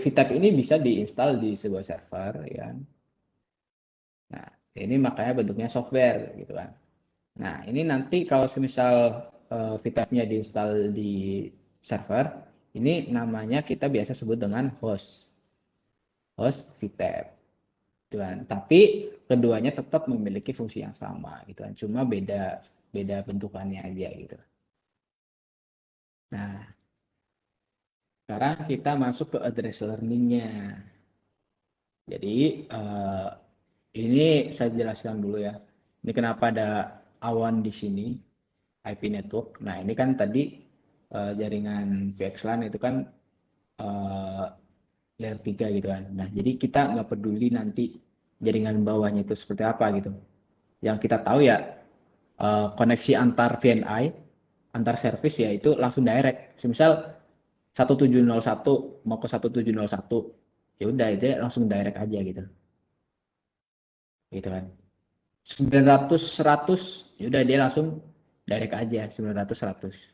VTAP ini bisa diinstal di sebuah server ya. Nah, ini makanya bentuknya software gitu kan. Nah, ini nanti kalau semisal VTAP-nya diinstal di server, ini namanya kita biasa sebut dengan host VTAP gitu kan. Tapi keduanya tetap memiliki fungsi yang sama gitu kan. Cuma beda beda bentukannya aja gitu. Nah, sekarang kita masuk ke address learning-nya. Jadi ini saya jelaskan dulu ya. Ini kenapa ada awan di sini, IP network. Nah, ini kan tadi jaringan VXLAN itu kan uh, layer 3 gitu kan. Nah, jadi kita nggak peduli nanti jaringan bawahnya itu seperti apa gitu. Yang kita tahu ya koneksi antar VNI, antar service ya itu langsung direct. Semisal 1701 mau ke 1701, ya udah itu langsung direct aja gitu. Gitu kan. 900 100 ya udah dia langsung direct aja 900 100.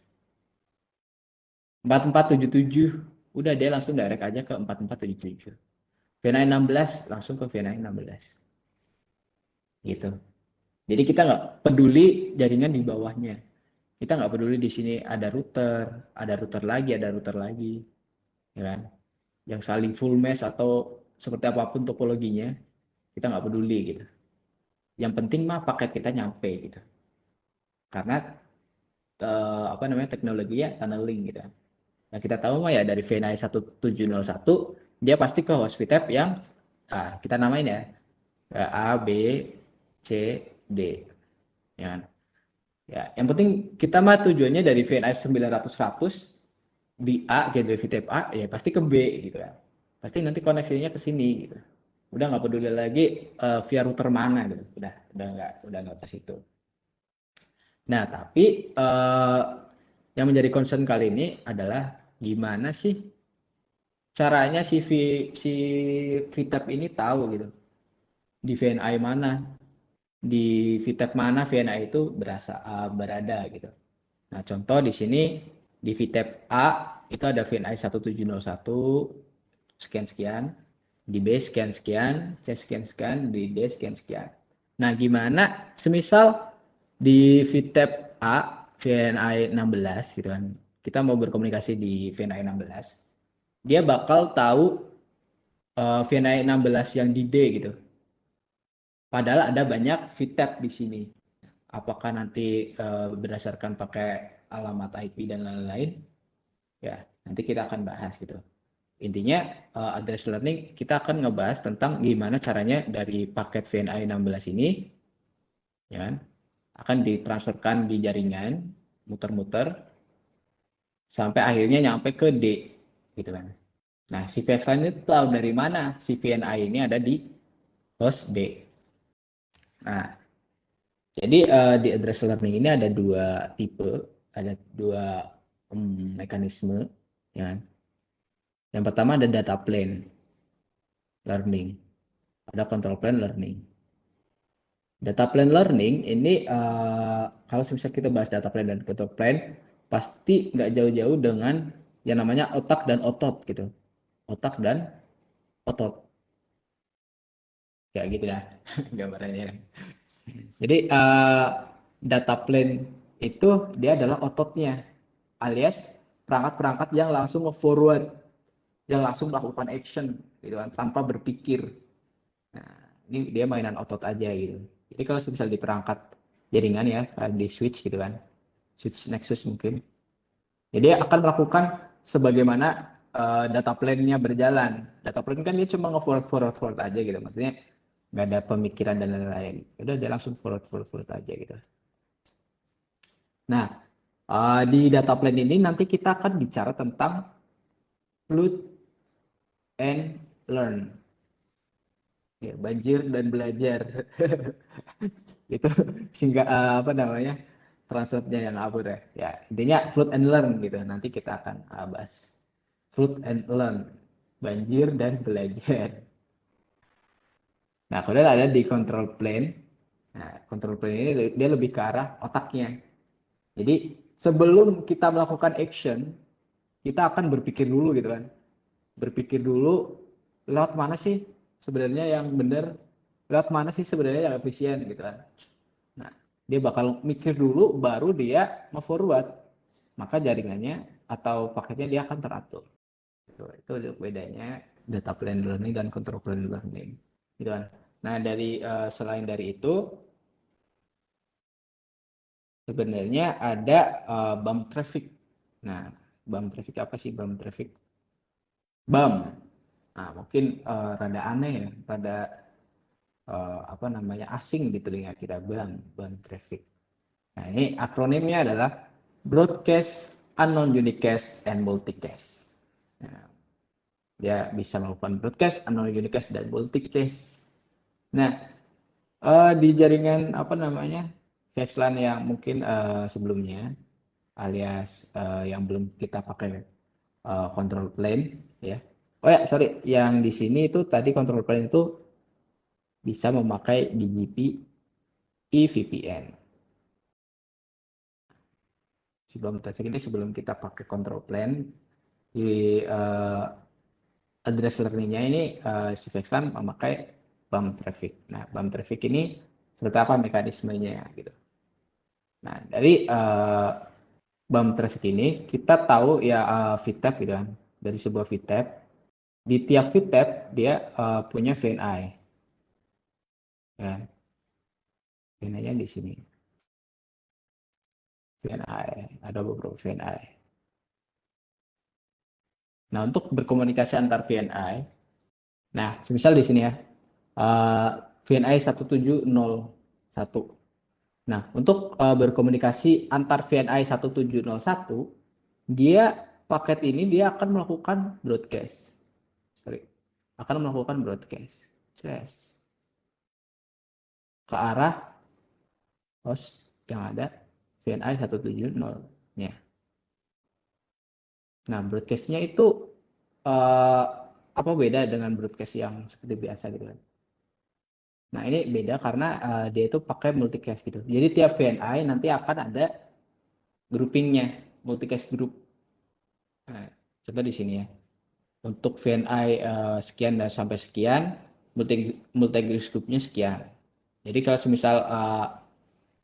4477 udah dia langsung direct aja ke 4477. VNI 16 langsung ke VNI 16 gitu. Jadi kita nggak peduli jaringan di bawahnya. Kita nggak peduli di sini ada router lagi, ada router lagi, ya kan? Yang saling full mesh atau seperti apapun topologinya, kita nggak peduli gitu. Yang penting mah paket kita nyampe gitu. Karena apa namanya teknologinya tunneling gitu. Nah, kita tahu mah ya dari VNI 1701 dia pasti ke host VTAP yang kita namain ya A, B, C, D. Ya, kan? Ya, yang penting kita mah tujuannya dari VNI 900 100 di A, gateway VTAP A, ya pasti ke B gitu kan. Pasti nanti koneksinya ke sini gitu. Udah nggak peduli lagi via router mana gitu. Udah nggak ke situ. Nah, tapi yang menjadi concern kali ini adalah gimana sih caranya si VTAP ini tahu gitu di VNI mana, di VTAP mana VNI itu berada gitu. Nah, contoh di sini di VTAP A itu ada VNI 1701 sekian sekian, di B sekian sekian, C sekian sekian, di D sekian sekian. Nah, gimana semisal di VTAP A VNI 16 gitu kan. Kita mau berkomunikasi di VNI 16. Dia bakal tahu VNI 16 yang di D gitu. Padahal ada banyak VTAP di sini. Apakah nanti berdasarkan pakai alamat IP dan lain-lain? Ya, nanti kita akan bahas gitu. Intinya address learning kita akan ngebahas tentang gimana caranya dari paket VNI 16 ini ya kan, akan ditransferkan di jaringan muter-muter sampai akhirnya nyampe ke D gitu kan. Nah, si VXLAN itu tahu dari mana si VNI ini ada di host D. Nah, jadi di address learning ini ada dua tipe, ada dua mekanisme ya kan. Yang pertama ada data plane learning, ada control plane learning. Data plane learning ini kalau misalnya kita bahas data plane dan control plane pasti nggak jauh-jauh dengan yang namanya otak dan otot gitu. Otak dan otot. Kayak gitu ya gambarannya. Jadi data plane itu dia adalah ototnya alias perangkat-perangkat yang langsung nge-forward, yang langsung melakukan action gitu kan tanpa berpikir. Nah, ini dia mainan otot aja gitu. Jadi kalau misalnya di perangkat jaringan ya, di switch gitu kan, switch Nexus mungkin. Jadi akan melakukan sebagaimana data plane-nya berjalan. Data plane kan dia cuma nge-forward aja gitu, maksudnya nggak ada pemikiran dan lain-lain. Udah dia langsung forward aja gitu. Nah, di data plane ini nanti kita akan bicara tentang flood and learn. Ya, banjir dan belajar. Itu sehingga apa namanya translate-nya yang abur ya. Ya intinya flood and learn gitu. Nanti kita akan bahas flood and learn, banjir dan belajar. Nah kemudian ada di control plane. Nah control plane ini dia lebih ke arah otaknya. Jadi sebelum kita melakukan action, kita akan berpikir dulu gitu kan. Berpikir dulu lewat mana sih sebenarnya yang benar, lewat mana sih sebenarnya yang efisien gitu kan. Nah, dia bakal mikir dulu baru dia nge-forward. Maka jaringannya atau paketnya dia akan teratur. Itu bedanya data plane learning dan control plane learning. Gitu kan. Nah, selain dari itu sebenarnya ada bump traffic. Nah, bump traffic apa sih bump traffic? Bump. Nah, mungkin rada aneh ya, rada apa namanya asing di telinga kita bump traffic. Nah, ini akronimnya adalah broadcast, unknown unicast, and multicast. Nah, dia bisa melakukan broadcast, unknown unicast, dan multicast. Nah, di jaringan apa namanya VXLAN yang mungkin sebelumnya, alias yang belum kita pakai control plane, ya. Oh ya, sorry, yang di sini itu tadi control plane itu bisa memakai BGP eVPN. Sebelum traffic ini sebelum kita pakai control plane di address learning-nya ini si VXLAN memakai bump traffic. Nah, bump traffic ini seperti apa mekanismenya gitu. Nah, dari bump traffic ini kita tahu ya VTAP gitu kan. Dari sebuah VTAP, di tiap VTAP dia punya VNI. Ya. VNI-nya di sini. VNI, ada beberapa VNI. Nah, untuk berkomunikasi antar VNI, nah, semisal di sini ya, VNI 1701. Nah, untuk berkomunikasi antar VNI 1701, dia paket ini dia akan melakukan broadcast. Sorry. Akan melakukan broadcast. Ke arah host yang ada VNI 170-nya. Nah, broadcastnya itu apa beda dengan broadcast yang seperti biasa gitu kan? Nah, ini beda karena dia itu pakai multicast gitu. Jadi tiap VNI nanti akan ada groupingnya, multicast group. Nah, contoh di sini ya. Untuk VNI sekian dan sampai sekian, multigroup groupnya sekian. Jadi kalau semisal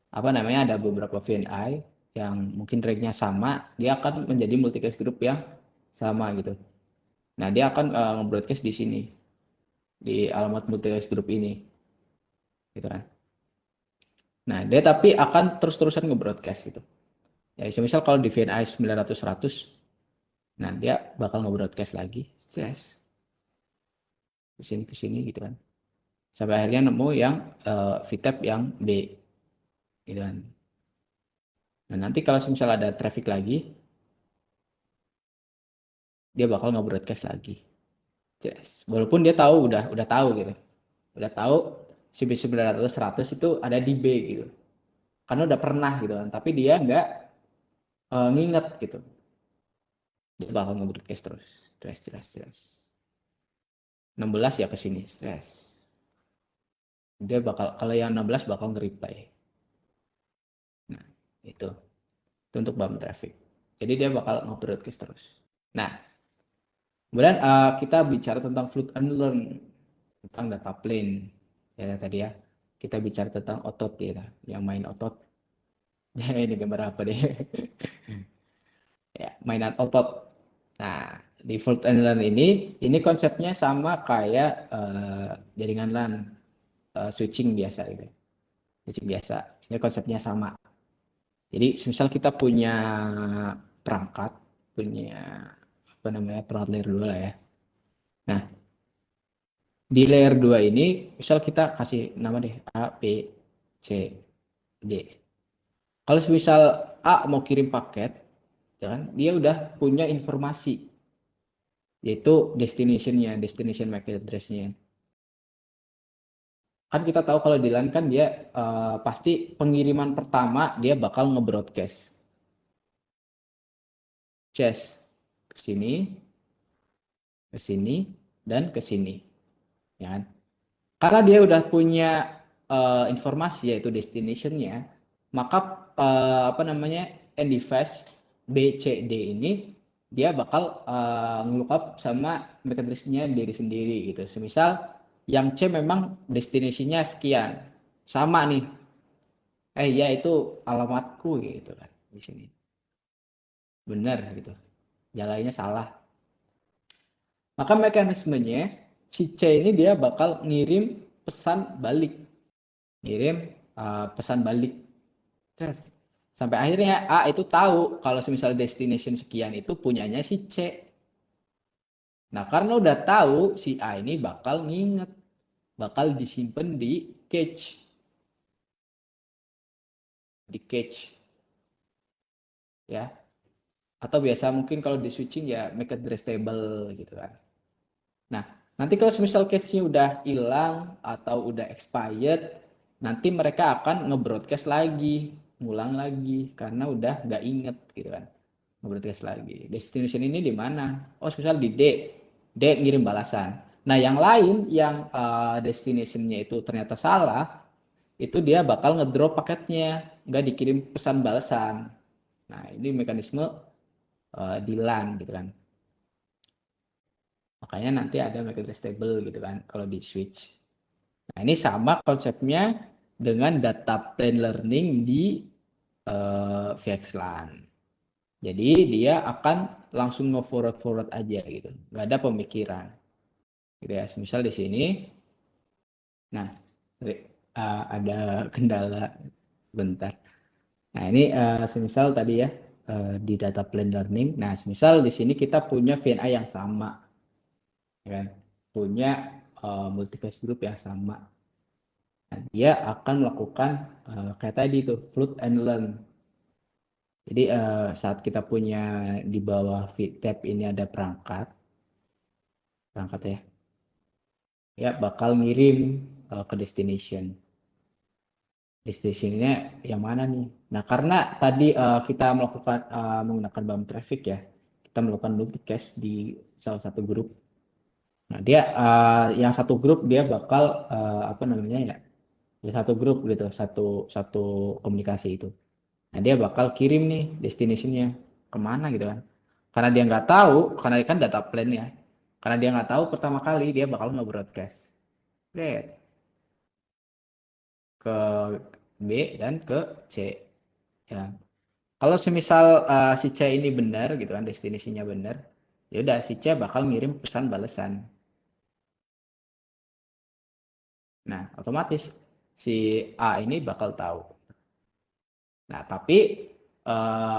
apa namanya ada beberapa VNI yang mungkin rank-nya sama, dia akan menjadi multicast group yang sama gitu. Nah, dia akan nge-broadcast di sini di alamat multicast group ini. gitu kan. Nah, dia tapi akan terus-terusan nge-broadcast gitu. Ya, misal kalau di VNI 900-100, nah dia bakal nge-broadcast lagi, stress ke sini gitu kan. Sampai akhirnya nemu yang VTAP yang B gitu kan. Nah, nanti kalau misal ada traffic lagi, dia bakal nge-broadcast lagi. Yes. Walaupun dia tahu udah tahu gitu. Udah tahu CB 900 100 itu ada di B gitu. Karena udah pernah gitu kan, tapi dia nggak nginget gitu. Dia bakal nge-broadcast terus. Stress. 16 ya ke sini, stress. Dia bakal kalau yang 16 bakal nge-reply. Nah, itu. Itu untuk bump traffic. Jadi dia bakal nge-broadcast terus. Nah, kemudian kita bicara tentang flood and learn, tentang data plane. Ya tadi ya. Kita bicara tentang otot ya, yang main otot. Ini gambar apa deh? Ya, mainan otot. Nah, di flood and learn ini konsepnya sama kayak jaringan LAN, switching biasa gitu. Switching biasa. Ini konsepnya sama. Jadi, misal kita punya perangkat, punya apa namanya perangkat layer 2 lah ya. Nah, di layer 2 ini, misal kita kasih nama deh A, B, C, D. Kalau misal A mau kirim paket, ya kan, dia udah punya informasi, yaitu destination MAC address-nya. Kan kita tahu kalau di LAN kan dia pasti pengiriman pertama dia bakal nge-broadcast. Chess ke sini, dan ke sini. Ya kan? Karena dia udah punya informasi yaitu destination-nya, maka apa namanya end device B, C, D ini dia bakal nge-lookup sama MAC address-nya diri sendiri gitu. Semisal yang C memang destination-nya sekian, sama nih. Ya itu alamatku gitu kan di sini. Benar gitu. Jalannya salah. Maka mekanismenya si C ini dia bakal ngirim pesan balik. Ngirim pesan balik. Sampai akhirnya A itu tahu kalau semisal destination sekian itu punyanya si C. Nah, karena udah tahu si A ini bakal nginget, bakal disimpan di cache. Di cache. Ya. Atau biasa mungkin kalau di switching ya make address table gitu kan. Nah, nanti kalau misal cache-nya udah hilang atau udah expired, nanti mereka akan nge-broadcast lagi, ngulang lagi karena udah nggak inget gitu kan. Nge-broadcast lagi. Destination ini di mana? Oh, misal di D. D ngirim balasan. Nah, yang lain yang destination-nya itu ternyata salah, itu dia bakal ngedrop paketnya, nggak dikirim pesan balasan. Nah, ini mekanisme di LAN gitu kan. Makanya nanti ada MAC address table gitu kan kalau di switch. Nah, ini sama konsepnya dengan data plane learning di VXLAN. Jadi dia akan langsung nge-forward aja gitu. Nggak ada pemikiran. Gitu ya. Misal di sini, nah ada kendala bentar. Nah ini semisal tadi ya di data plane learning. Nah semisal di sini kita punya VNI yang sama. Ya, punya multi-phase group yang sama. Nah, dia akan melakukan kayak tadi itu flood and learn. Jadi saat kita punya di bawah VTAP ini ada perangkat ya, ya bakal ngirim ke destinationnya yang mana nih. Nah karena tadi kita melakukan menggunakan BAM traffic ya, kita melakukan multicast di salah satu grup. Nah dia yang satu grup dia bakal apa namanya ya, di satu grup gitu, satu komunikasi itu. Nah dia bakal kirim nih destination-nya kemana gitu kan. Karena dia nggak tahu, karena kan data plan ya. Karena dia nggak tahu pertama kali dia bakal nge-broadcast. Ke B dan ke C. Ya. Kalau semisal si C ini benar gitu kan, destinasinya benar, ya udah si C bakal ngirim pesan balasan. Nah, otomatis si A ini bakal tahu. Nah, tapi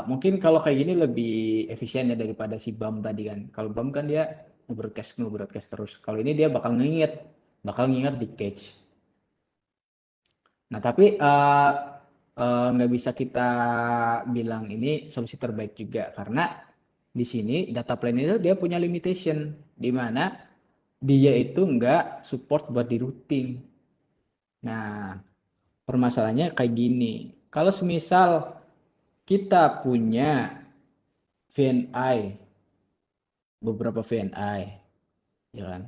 mungkin kalau kayak gini lebih efisien ya daripada si BAM tadi kan. Kalau BAM kan dia nge-broadcast terus. Kalau ini dia bakal nginget di cache. Nah, tapi nggak bisa kita bilang ini solusi terbaik juga karena di sini data plan itu dia punya limitation di mana dia itu nggak support buat di routing. Nah, permasalahannya kayak gini. Kalau semisal kita punya VNI, beberapa VNI, ya kan?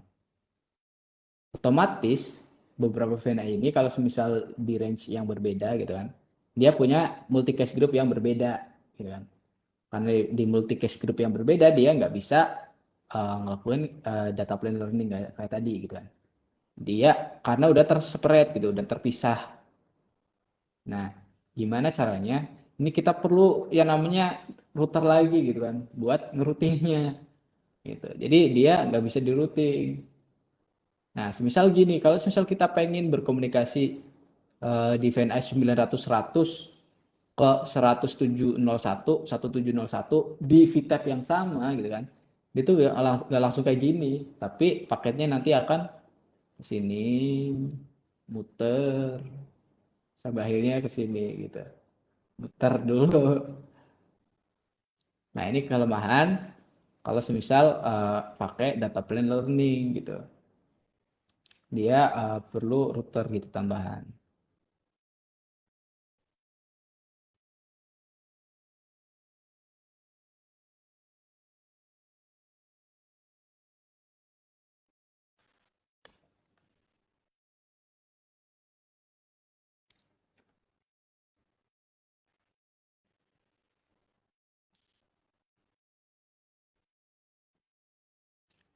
Otomatis beberapa VNI ini kalau semisal di range yang berbeda gitu kan, dia punya multicast group yang berbeda, gitu kan? Karena di multicast group yang berbeda dia nggak bisa ngelakuin data plane learning kayak tadi gitu kan. Dia karena udah terseparate gitu, udah terpisah. Nah, gimana caranya? Ini kita perlu yang namanya router lagi gitu kan, buat ngeroutingnya gitu. Jadi dia nggak bisa di routing. Nah, semisal gini, kalau semisal kita pengen berkomunikasi di VNI 900-100 ke 1701 di VTAP yang sama gitu kan. Itu nggak langsung kayak gini, tapi paketnya nanti akan ke sini muter sampai akhirnya ke sini gitu. Muter dulu. Nah, ini kelemahan kalau semisal pakai data plane learning gitu. Dia perlu router gitu tambahan.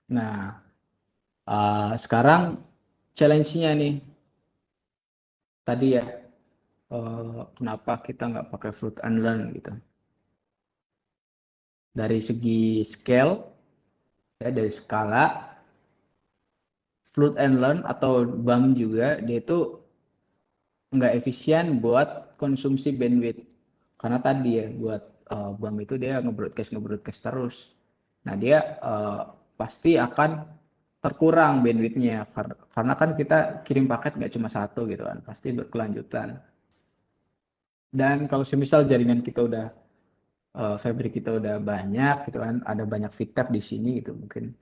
Nah, sekarang challenge-nya nih tadi ya, kenapa kita nggak pakai float and learn gitu. Dari segi scale, ya dari skala, float and learn atau BAM juga dia itu nggak efisien buat konsumsi bandwidth. Karena tadi ya buat BAM itu dia ngebroadcast terus. Nah, dia pasti akan terkurang bandwidthnya karena kan kita kirim paket nggak cuma satu gitu kan, pasti berkelanjutan. Dan kalau semisal jaringan kita udah fabric kita udah banyak gitu kan, ada banyak VTAP di sini gitu, mungkin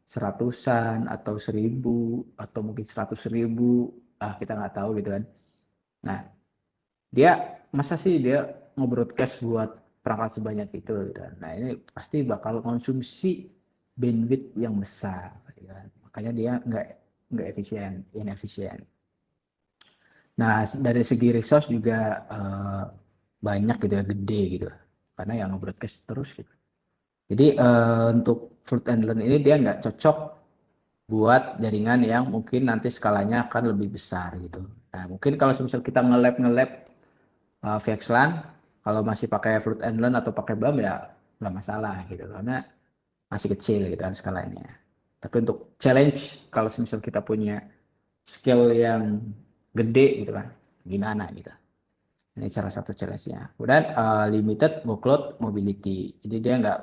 seratusan atau 1000 atau mungkin 100.000, kita nggak tahu gitu kan. Nah, dia masa sih dia nge-broadcast buat perangkat sebanyak itu gitu kan. Nah, ini pasti bakal konsumsi bandwidth yang besar gitu kan. Makanya dia nggak inefisien. Nah, dari segi resource juga banyak gitu ya, gede gitu. Karena yang nge-broadcast terus gitu. Jadi untuk fruit and learn ini dia nggak cocok buat jaringan yang mungkin nanti skalanya akan lebih besar gitu. Nah, mungkin kalau misal kita nge-lab VXLAN, kalau masih pakai fruit and learn atau pakai BAM ya nggak masalah gitu. Karena masih kecil gitu kan skalanya. Tapi untuk challenge, kalau misal kita punya skill yang gede gitu kan, gimana gitu. Ini salah satu challenge-nya. Kemudian limited workload mobility. Jadi dia nggak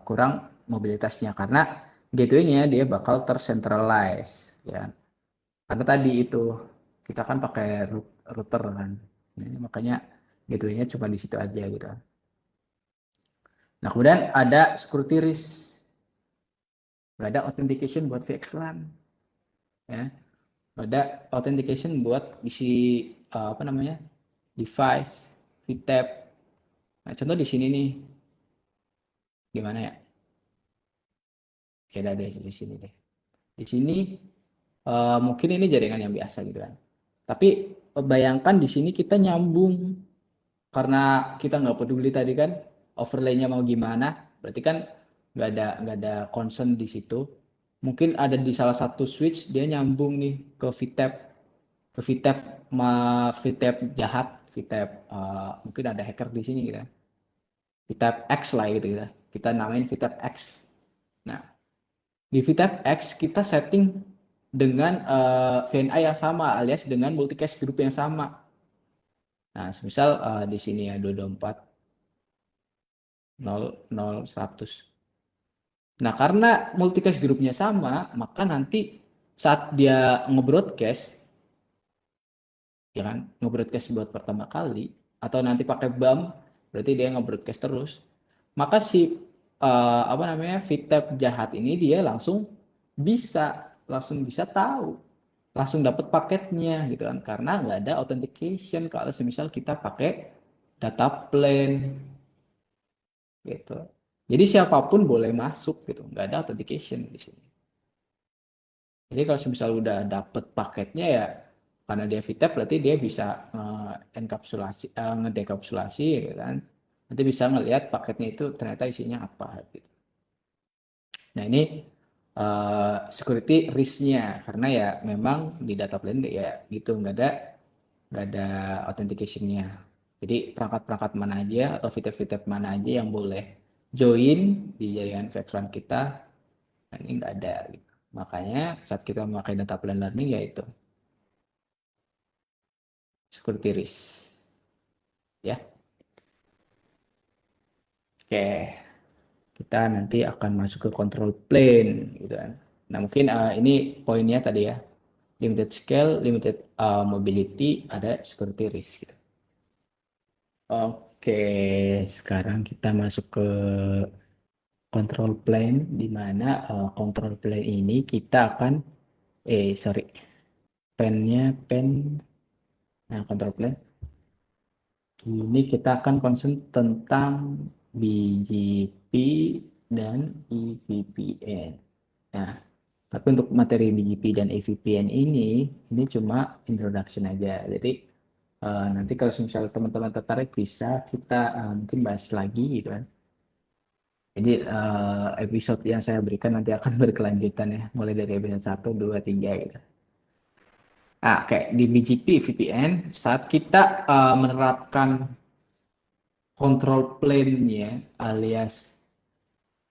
kurang mobilitasnya karena gateway-nya dia bakal tercentralize ya. Karena tadi itu kita kan pakai router kan. Ini makanya gateway-nya cuma di situ aja gitu. Nah, kemudian ada security risk. Nggak ada authentication buat VXLAN ya. Nggak ada authentication buat isi apa namanya? Device, VTAP. Nah, contoh di sini nih, gimana ya? Ya udah deh di sini deh. Di sini mungkin ini jaringan yang biasa gitu kan. Tapi bayangkan di sini kita nyambung karena kita nggak peduli tadi kan overlay-nya mau gimana. Berarti kan nggak ada concern di situ. Mungkin ada di salah satu switch dia nyambung nih ke VTAP VTAP jahat, VTAP mungkin ada hacker di sini gitu. VTAP X lah gitu ya. Kita namain VTAP X. Nah, di VTAP X kita setting dengan VNA yang sama alias dengan multicast group yang sama. Nah, misal di sini ya 224 0 0 100. Nah, karena multicast grupnya sama, maka nanti saat dia nge-broadcast, ya kan, nge-broadcast buat pertama kali, atau nanti pakai BAM, berarti dia nge-broadcast terus, maka si apa namanya VTAP jahat ini dia langsung bisa tahu, langsung dapat paketnya gitu kan, karena nggak ada authentication kalau semisal kita pakai data plan gitu. Jadi siapapun boleh masuk gitu, nggak ada authentication di sini. Jadi kalau misal udah dapet paketnya ya, karena dia VTAP berarti dia bisa enkapsulasi, ngedekapsulasi gitu kan. Nanti bisa ngelihat paketnya itu ternyata isinya apa gitu. Nah ini security risk-nya, karena ya memang di data plan ya gitu nggak ada authentication-nya. Jadi perangkat-perangkat mana aja atau VTAP-VTAP mana aja yang boleh join di jaringan VXLAN kita, nah ini nggak ada gitu. Makanya saat kita memakai data plan learning yaitu security risk ya. Oke, kita nanti akan masuk ke control plane gitu kan. Nah, mungkin ini poinnya tadi ya. Limited scale, limited mobility, ada security risk gitu. Oke, sekarang kita masuk ke control plane, di mana control plane ini kita akan sorry, pen, nah control plane ini kita akan concern tentang BGP dan EVPN. Nah, tapi untuk materi BGP dan EVPN ini cuma introduction aja. Jadi nanti kalau misalnya teman-teman tertarik bisa kita mungkin bahas lagi gitu kan. Jadi episode yang saya berikan nanti akan berkelanjutan ya, mulai dari episode 1, 2, 3 gitu. Nah, kayak di BGP VPN saat kita menerapkan control plane-nya alias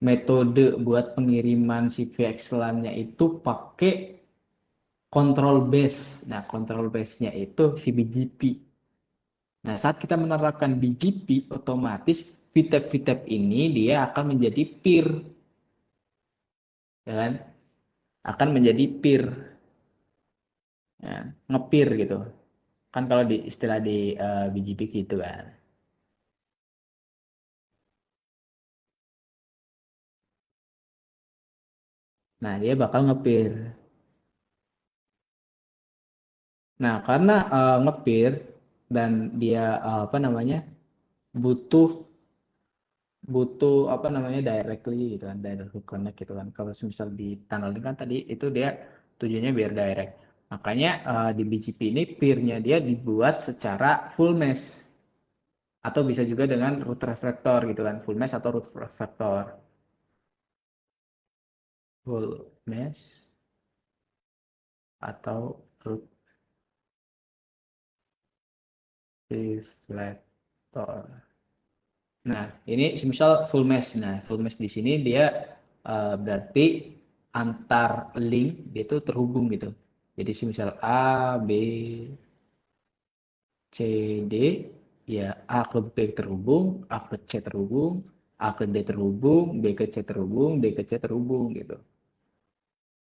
metode buat pengiriman si VXLAN-nya itu pakai control base. Nah, control base-nya itu si BGP. Nah, saat kita menerapkan BGP, otomatis VTAP-VTAP ini dia akan menjadi peer, ya kan? Akan menjadi peer, ya, nge-peer gitu. Kan kalau di istilah di BGP gitu kan. Nah, dia bakal nge-peer. Nah, karena nge-peer dan dia apa namanya butuh butuh apa namanya directly gitu kan, direct connect gitu kan. Kalau misal di tunneling kan tadi itu dia tujuannya biar direct. Makanya di BGP ini peer-nya dia dibuat secara full mesh atau bisa juga dengan root reflector gitu kan, full mesh atau root reflector. Full mesh atau root reflector. Nah, ini misal full mesh. Nah, full mesh di sini dia berarti antar link dia itu terhubung gitu. Jadi misal A, B, C, D, ya A ke B terhubung, A ke C terhubung, A ke D terhubung, B ke C terhubung, D ke C terhubung gitu.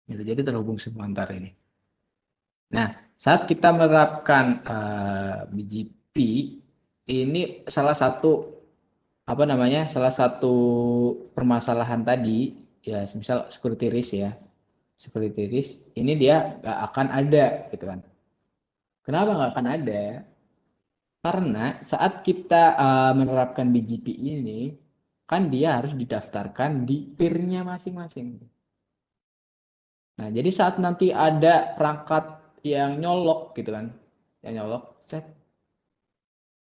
Gitu. Jadi terhubung semua antar ini. Nah, saat kita menerapkan BGP, ini salah satu apa namanya salah satu permasalahan tadi ya, misal security risk ya, security risk ini dia nggak akan ada gitu kan. Kenapa nggak akan ada? Karena saat kita menerapkan BGP ini kan dia harus didaftarkan di peer-nya masing-masing. Nah, jadi saat nanti ada perangkat yang nyolok gitu kan, yang nyolok set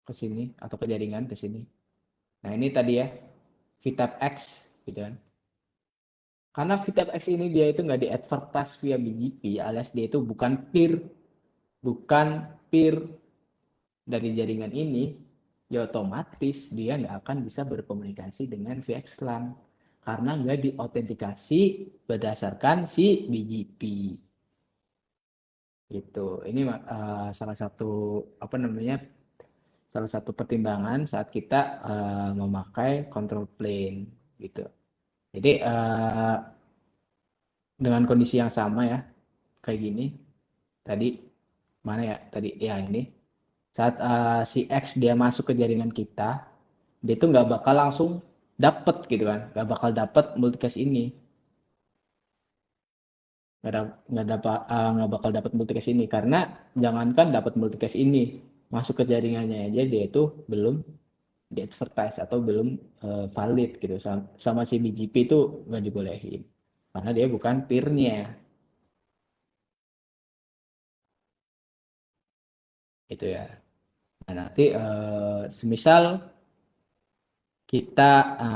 ke sini atau ke jaringan ke sini. Nah, ini tadi ya VTAP X gitu kan. Karena VTAP X ini dia itu nggak di-advertise via BGP, alias dia itu bukan peer dari jaringan ini, ya otomatis dia nggak akan bisa berkomunikasi dengan VXLAN karena nggak diautentikasi berdasarkan si BGP. Gitu. Ini salah satu apa namanya? Salah satu pertimbangan saat kita memakai control plane gitu. Jadi dengan kondisi yang sama ya, kayak gini. Tadi mana ya? Tadi ya ini. Saat si X dia masuk ke jaringan kita, dia tuh nggak bakal langsung dapet gitu kan, nggak bakal dapet multicast ini, nggak bakal dapet multicast ini karena jangankan dapet multicast ini, masuk ke jaringannya aja dia itu belum di advertise atau belum valid gitu sama si BGP itu nggak dibolehin karena dia bukan peer-nya gitu ya. Nah, nanti semisal kita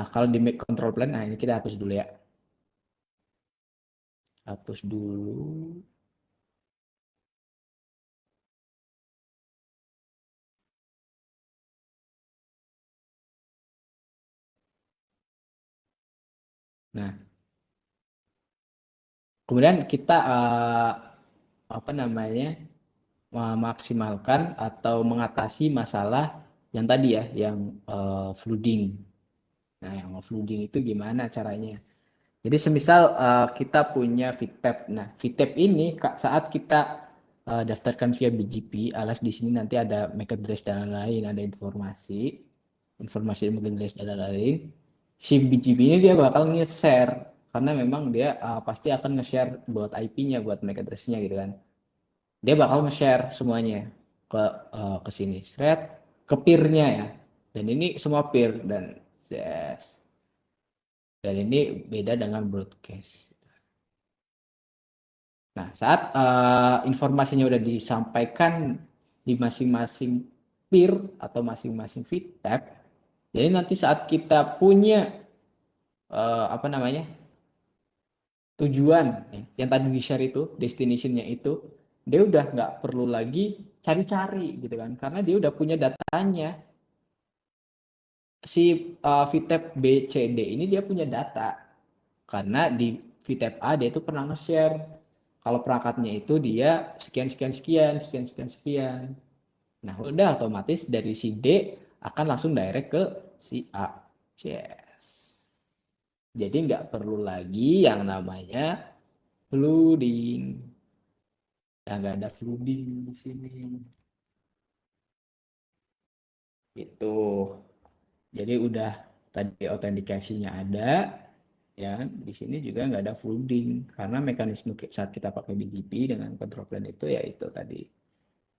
kalau di make control plan, nah ini kita hapus dulu ya, hapus dulu. Nah, kemudian kita apa namanya memaksimalkan atau mengatasi masalah yang tadi ya, yang flooding. Nah, yang flooding itu gimana caranya? Jadi semisal kita punya VTAP. Nah, VTAP ini saat kita daftarkan via BGP, alias di sini nanti ada MAC address dan lain-lain, ada informasi MAC address dan lain-lain. Si BGP ini dia bakal nge-share karena memang dia pasti akan nge-share buat IP-nya, buat MAC address-nya gitu kan. Dia bakal nge-share semuanya ke sini, thread ke peer-nya ya. Dan ini semua peer yes. Dan ini beda dengan broadcast. Nah, saat informasinya udah disampaikan di masing-masing peer atau masing-masing VTAP, jadi nanti saat kita punya apa namanya tujuan yang tadi di share itu, destination-nya itu, dia udah nggak perlu lagi cari-cari gitu kan, karena dia udah punya datanya. Si VTAP B, C, D ini dia punya data, karena di VTAP A dia itu pernah nge-share kalau perangkatnya itu dia sekian sekian sekian sekian sekian sekian. Nah, udah otomatis dari si D akan langsung direct ke si A. Yes. Jadi nggak perlu lagi yang namanya flooding. Ya, nggak ada flooding di sini. Itu. Jadi udah tadi autentikasinya ada, ya di sini juga nggak ada flooding karena mekanisme saat kita pakai BGP dengan control plane itu ya itu tadi.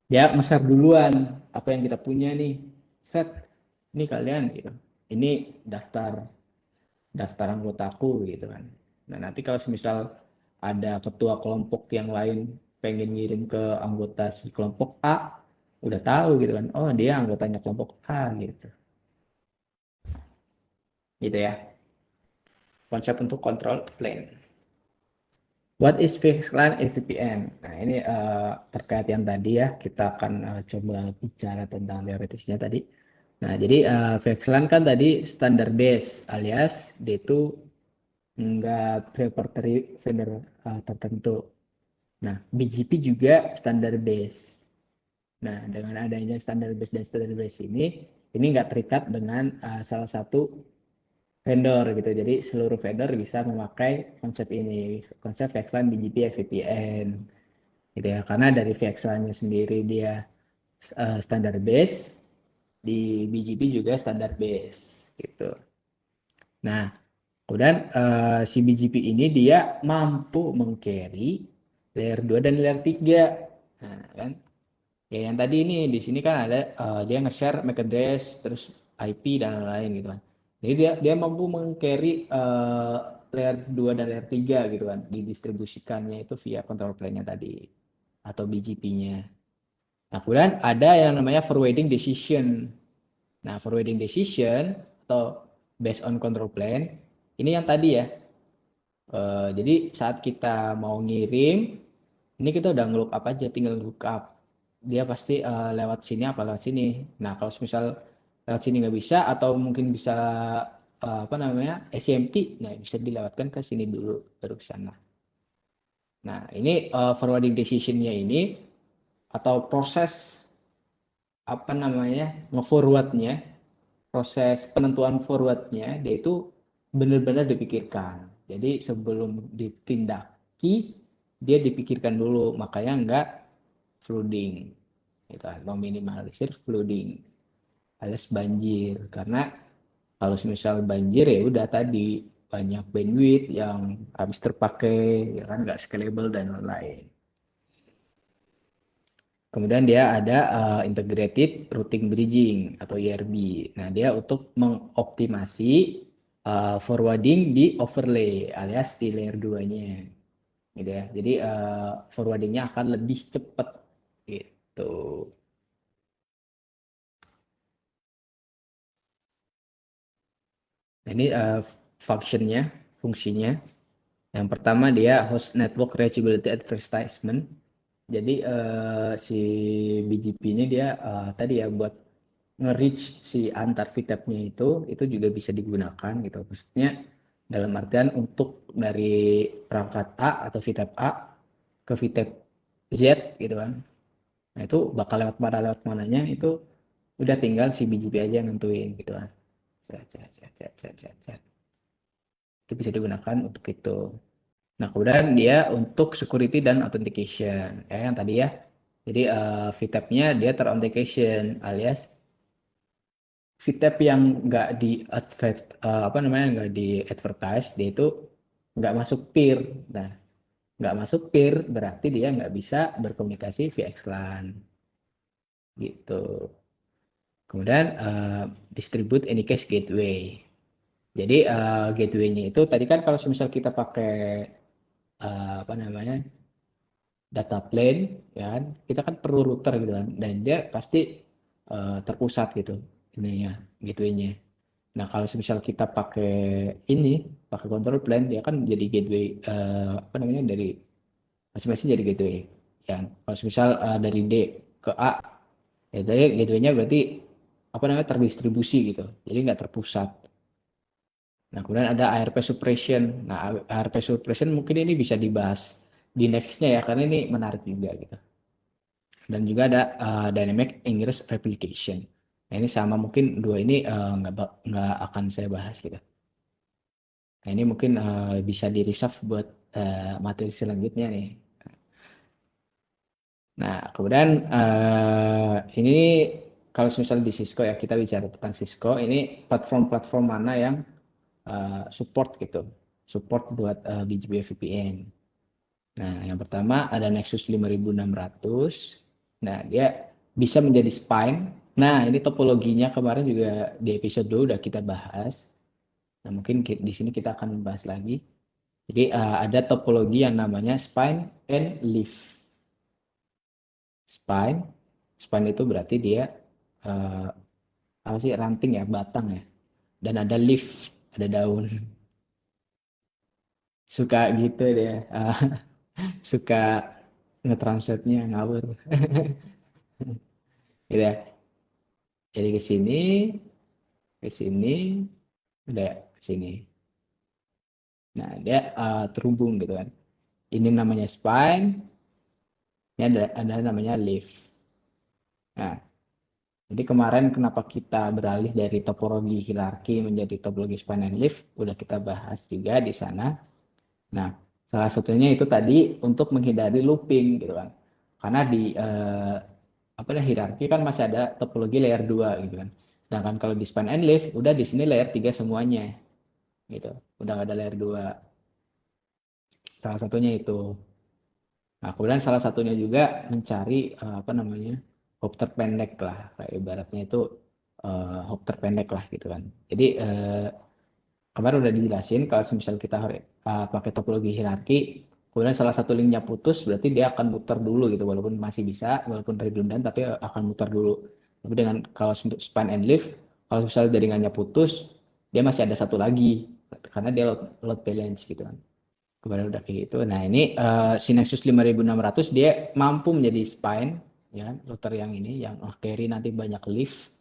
Dia nge duluan apa yang kita punya nih, set ini kalian gitu, ini daftar daftar anggotaku gitu kan. Nah, nanti kalau misal ada ketua kelompok yang lain pengen ngirim ke anggota si kelompok A, udah tahu gitu kan, oh dia anggotanya kelompok A gitu gitu ya, konsep untuk control plane. What is VXLAN VPN? Nah, ini terkait yang tadi ya, kita akan coba bicara tentang teoritisnya tadi. Nah, jadi VXLAN kan tadi standar base alias dia itu enggak proprietary vendor tertentu. Nah, BGP juga standar base. Nah, dengan adanya standar base dan standar base ini nggak terikat dengan salah satu vendor gitu. Jadi seluruh vendor bisa memakai konsep ini, konsep VXLAN BGP VPN gitu ya. Karena dari VXLAN-nya sendiri dia standar base, di BGP juga standar base gitu. Nah, kemudian si BGP ini dia mampu meng-carry layer 2 dan layer 3. Nah, kan? Ya yang tadi ini di sini kan ada dia nge-share MAC address terus IP dan lain-lain gitu kan. Jadi dia mampu meng-carry layer 2 dan layer 3 gitu kan, didistribusikannya itu via control plane-nya tadi atau BGP-nya. Nah, kemudian ada yang namanya forwarding decision. Nah, forwarding decision atau based on control plane ini yang tadi ya. Jadi saat kita mau ngirim, ini kita udah nge-lookup aja, tinggal lookup. Dia pasti lewat sini apa lewat sini. Nah, kalau misal lewat sini nggak bisa atau mungkin bisa apa namanya SMT, nah bisa dilewatkan ke sini dulu baru ke sana. Nah, ini forwarding decision-nya ini atau proses apa namanya nge-forwardnya, proses penentuan forwardnya dia itu benar-benar dipikirkan. Jadi sebelum ditindaki dia dipikirkan dulu, makanya enggak flooding, gitu, meminimalisir flooding alias banjir. Karena kalau misal banjir ya udah tadi banyak bandwidth yang habis terpakai, ya kan nggak scalable dan lain-lain. Kemudian dia ada integrated routing bridging atau IRB. Nah, dia untuk mengoptimasi forwarding di overlay alias di layer 2-nya. Gitu ya. Jadi forwardingnya akan lebih cepat gitu. Nah, ini fungsinya. Yang pertama dia host network reachability advertisement. Jadi si BGP ini dia tadi ya buat nge-reach si antar VTAP-nya itu juga bisa digunakan gitu. Maksudnya dalam artian untuk dari perangkat A atau VTAP A ke VTAP Z gitu kan. Nah itu bakal lewat mananya itu udah tinggal si BGP aja yang nentuin gitu kan. Itu bisa digunakan untuk itu. Nah, kemudian dia untuk security dan authentication. Ya, yang tadi ya. Jadi VTAP-nya dia terauthentication alias VTAP yang nggak di apa namanya nggak di advertise dia itu nggak masuk peer. Nah, nggak masuk peer berarti dia nggak bisa berkomunikasi via XLAN gitu. Kemudian distribute any case gateway. Jadi gateway-nya itu tadi kan kalau misal kita pakai apa namanya data plane ya kan kita kan perlu router gitu kan dan dia pasti terpusat gitu ininya gateway-nya. Nah kalau misal kita pakai control plane dia kan jadi gateway apa namanya dari masing-masing jadi gateway ya. Kalau misal dari D ke A ya tadi gateway-nya berarti apa namanya terdistribusi gitu jadi nggak terpusat. Nah kemudian ada ARP suppression. Nah ARP suppression mungkin ini bisa dibahas di nextnya ya karena ini menarik juga gitu. Dan juga ada dynamic ingress replication. Nah, ini sama mungkin dua ini nggak akan saya bahas gitu. Nah, ini mungkin bisa di reserve buat materi selanjutnya nih. Nah, kemudian ini kalau misalnya di Cisco ya kita bicara tentang Cisco, ini platform-platform mana yang support gitu, support buat BGP VPN. Nah, yang pertama ada Nexus 5600. Nah, dia bisa menjadi spine. Nah, ini topologinya kemarin juga di episode 2 udah kita bahas. Nah, mungkin di sini kita akan membahas lagi. Jadi, ada topologi yang namanya spine and leaf. Spine, spine itu berarti dia uh, apa sih ranting ya, batang ya. Dan ada leaf, ada daun. Suka gitu dia. Suka nge-translate-nya ngawur. Gitu ya. Jadi ke sini, udah ke sini. Nah, dia terhubung gitu kan. Ini namanya spine, ini ada namanya leaf. Nah, jadi kemarin kenapa kita beralih dari topologi hierarki menjadi topologi spine and leaf, udah kita bahas juga di sana. Nah, salah satunya itu tadi untuk menghindari looping gitu kan. Karena di apa namanya hierarki kan masih ada topologi layer 2 gitu kan. Sedangkan kalau di span and leaf udah di sini layer 3 semuanya gitu. Udah nggak ada layer 2. Salah satunya itu. Nah, kemudian salah satunya juga mencari apa namanya? Hop terpendek lah. Kayak ibaratnya itu hop terpendek lah gitu kan. Jadi kemarin udah dijelasin kalau misal kita pakai topologi hierarki, kemudian salah satu linknya putus, berarti dia akan muter dulu gitu, walaupun masih bisa, walaupun redundant, tapi akan muter dulu. Tapi dengan kalau untuk span and leaf, kalau misalnya jaringannya putus, dia masih ada satu lagi, karena dia load balance gitu kan. Kemarin udah kayak gitu. Nah ini si Nexus 5600 dia mampu menjadi spine, ya router yang ini, yang carry nanti banyak leaf,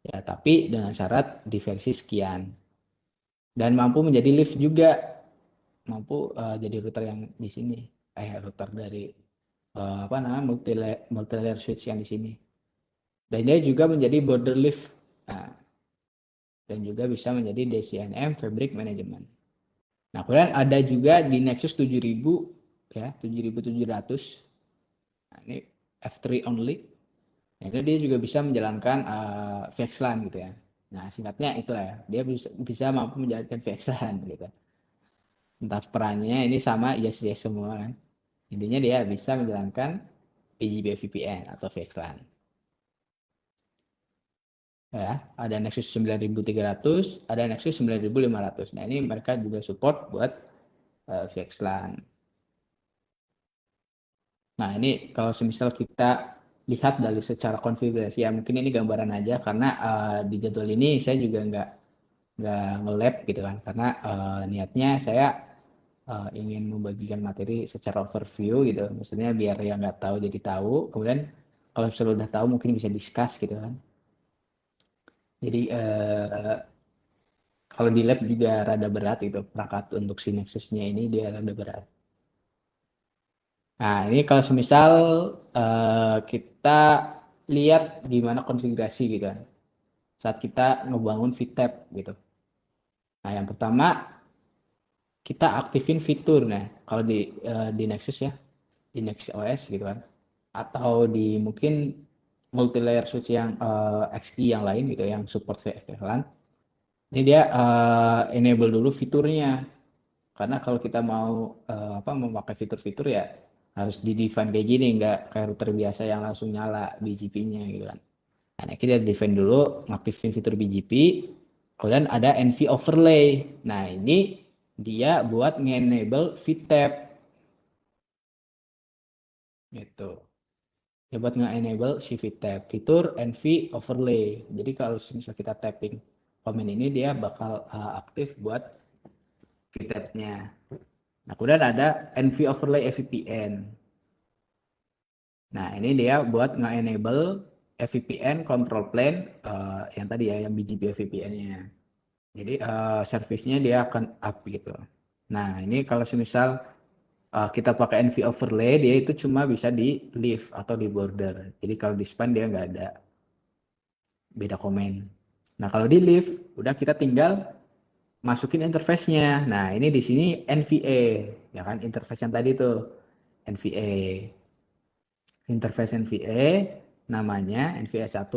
ya tapi dengan syarat di versi sekian. Dan mampu menjadi leaf juga mampu jadi router yang di sini. router dari multi-layer switch yang di sini. Dan dia juga menjadi border leaf. Nah, dan juga bisa menjadi DCNM Fabric Management. Nah, kemudian ada juga di Nexus 7000 ya, 7700. Nah, ini F3 only. Nah, itu dia juga bisa menjalankan VXLAN gitu ya. Nah, singkatnya itulah ya. Dia bisa mampu menjalankan VXLAN gitu. Entah perannya ini sama yes semua kan. Intinya dia bisa menjalankan PGP VPN atau VXLAN. Ya, ada Nexus 9300, ada Nexus 9500. Nah, ini mereka juga support buat VXLAN. Nah, ini kalau semisal kita lihat dari secara konfigurasi ya, mungkin ini gambaran aja karena di jadwal ini saya juga nggak nge-lab gitu kan, karena niatnya saya ingin membagikan materi secara overview gitu, maksudnya biar yang nggak tahu jadi tahu, kemudian kalau misalnya udah tahu mungkin bisa discuss gitu kan. Jadi kalau di lab juga rada berat itu perangkat untuk si Nexus-nya ini dia rada berat. Nah, ini kalau semisal kita lihat gimana konfigurasi gitu kan. Saat kita ngebangun VTAP gitu. Nah, yang pertama kita aktifin fitur. Nah, kalau di Nexus ya, di Nexus OS gitu kan. Atau di mungkin multi-layer switch yang XE yang lain gitu yang support VXLAN. Ini dia enable dulu fiturnya. Karena kalau kita mau memakai fitur-fitur ya harus di define kayak gini, nggak kayak router biasa yang langsung nyala BGP-nya gitu kan. Nah, kita define dulu, ngaktifin fitur BGP, kemudian ada NV overlay. Nah, ini dia buat nge-enable VTAP. Gitu. Ya buat nge-enable si VTAP, fitur NV overlay. Jadi kalau misalnya kita tapping komen ini, dia bakal aktif buat VTAP-nya. Nah, kemudian ada NV overlay EVPN. Nah, ini dia buat nge-enable EVPN control plane yang tadi ya, yang BGP EVPN-nya. Jadi servisnya dia akan up gitu. Nah, ini kalau semisal kita pakai NV overlay, dia itu cuma bisa di leaf atau di border. Jadi kalau di span dia nggak ada, beda komen. Nah, kalau di leaf, udah kita tinggal masukin interface-nya. Nah, ini di sini NVA, ya kan, interface yang tadi tuh NVA. Interface NVA namanya NVA 1,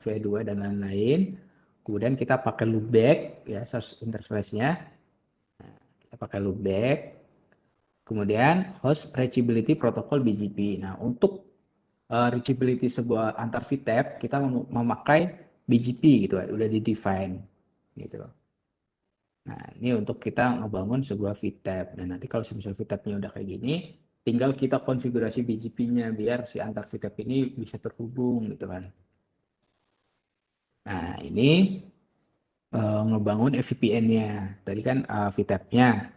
NVA 2 dan lain-lain. Kemudian kita pakai loopback ya source interface-nya. Kita pakai loopback. Kemudian host reachability protocol BGP. Nah, untuk reachability sebuah antar VTAP kita memakai BGP gitu ya, udah di define gitu. Nah, ini untuk kita ngebangun sebuah VTAP. Dan nanti kalau misalnya VTAP-nya udah kayak gini, tinggal kita konfigurasi BGP-nya biar si antar VTAP ini bisa terhubung gitu kan. Nah, ini ngebangun VPN-nya. Tadi kan VTAP-nya,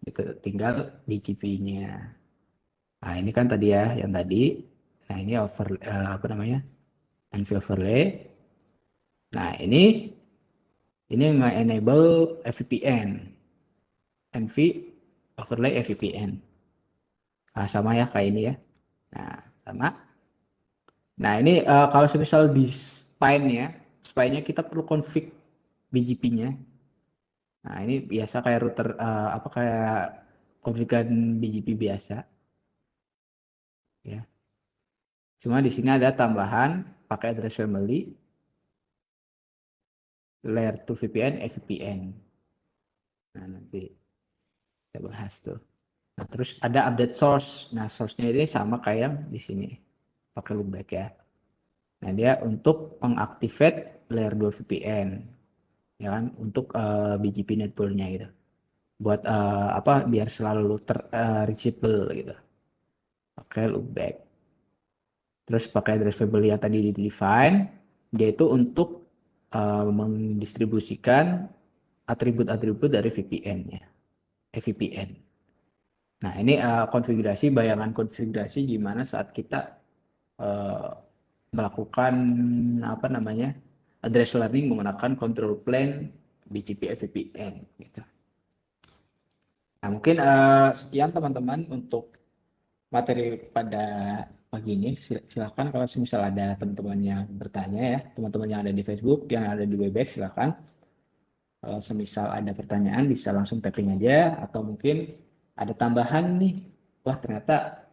gitu. Tinggal BGP-nya. Nah, ini kan tadi ya, yang tadi. Nah, ini NV overlay. Nah, ini nge-enable VPN. NV overlay VPN. Nah, sama ya kayak ini ya. Nah, sama. Nah, ini kalau misal di spine-nya kita perlu config BGP-nya. Nah, ini biasa kayak router kayak konfigan BGP biasa. Ya. Cuma di sini ada tambahan pakai address family layer 2 VPN, EVPN. Nah, nanti kita bahas tuh. Nah, terus ada update source. Nah, source-nya ini sama kayak yang di sini. Pakai loopback ya. Nah, dia untuk mengaktifate layer 2 VPN. Ya kan, untuk BGP network-nya gitu. Buat biar selalu reachable gitu. Pakai loopback. Terus pakai address family yang tadi di define, dia itu untuk mendistribusikan atribut-atribut dari VPN-nya, VPN. Nah, ini konfigurasi, bayangan konfigurasi gimana saat kita melakukan address learning menggunakan control plane BGP VPN gitu. Nah, mungkin sekian teman-teman untuk materi pada pagi ini. Silakan kalau misal ada teman-teman yang bertanya ya, teman-teman yang ada di Facebook, yang ada di Webex, silakan. Kalau semisal ada pertanyaan bisa langsung typing aja, atau mungkin ada tambahan nih, wah ternyata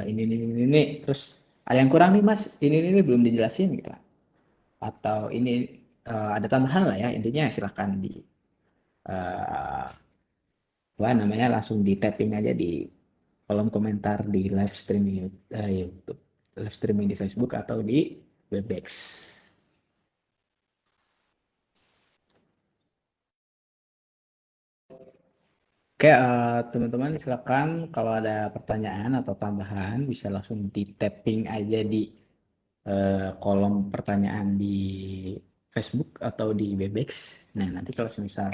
ini, terus ada yang kurang nih mas, ini belum dijelasin gitu, atau ini ada tambahan lah ya, intinya silahkan di uh, apa namanya langsung di tapping aja di kolom komentar di live streaming YouTube, live streaming di Facebook atau di Webex. Oke, teman-teman silakan kalau ada pertanyaan atau tambahan bisa langsung di tapping aja di kolom pertanyaan di Facebook atau di Webex. Nah, nanti kalau semisal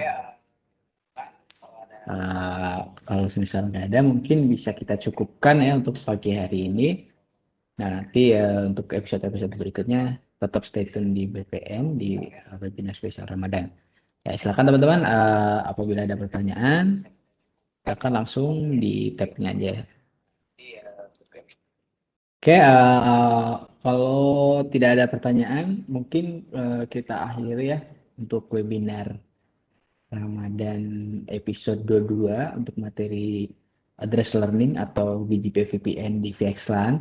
kalau semisal nggak ada mungkin bisa kita cukupkan ya untuk pagi hari ini. Nah, nanti untuk episode-episode berikutnya tetap stay tune di BPM di webinar spesial Ramadan. Ya, silakan teman-teman apabila ada pertanyaan silakan langsung di tab-nya aja. Oke, kalau tidak ada pertanyaan, mungkin kita akhiri ya untuk webinar Ramadan episode 22 untuk materi address learning atau BGP VPN di VXLAN.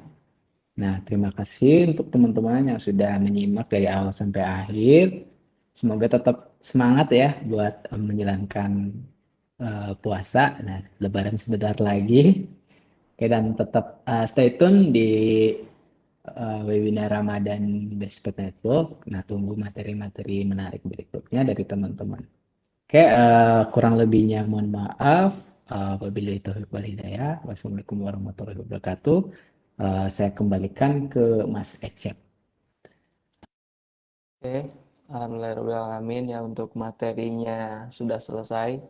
Nah, terima kasih untuk teman-teman yang sudah menyimak dari awal sampai akhir. Semoga tetap semangat ya buat menjalankan puasa. Nah, Lebaran sebentar lagi. Oke, dan tetap stay tune di webinar Ramadan Bestpet Network. Nah, tunggu materi-materi menarik berikutnya dari teman-teman. Oke, kurang lebihnya mohon maaf. Wabillahi taufiq wal hidayah. Wassalamualaikum warahmatullahi wabarakatuh. Saya kembalikan ke Mas Ecep. Oke, alhamdulillahirobbilalamin ya untuk materinya sudah selesai.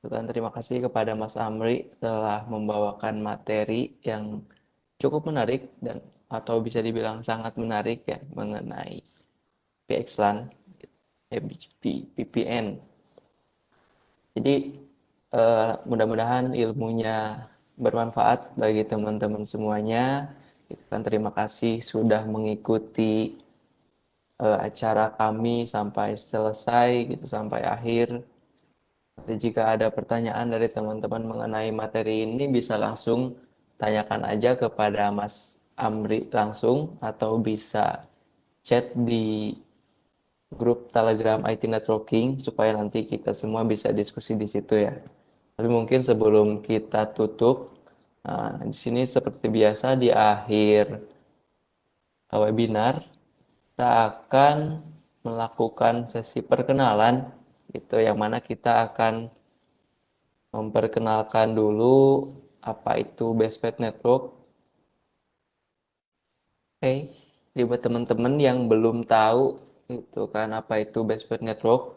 Dan terima kasih kepada Mas Amri telah membawakan materi yang cukup menarik dan atau bisa dibilang sangat menarik ya mengenai VXLAN, VPN. Jadi mudah-mudahan ilmunya bermanfaat bagi teman-teman semuanya. Dan terima kasih sudah mengikuti acara kami sampai selesai gitu sampai akhir. Jadi jika ada pertanyaan dari teman-teman mengenai materi ini bisa langsung tanyakan aja kepada Mas Amri langsung atau bisa chat di grup Telegram IT Networking supaya nanti kita semua bisa diskusi di situ ya. Tapi mungkin sebelum kita tutup, di sini seperti biasa di akhir webinar kita akan melakukan sesi perkenalan gitu yang mana kita akan memperkenalkan dulu apa itu Bestpath Network. Oke, jadi buat teman-teman yang belum tahu itu kan apa itu Bestpath Network.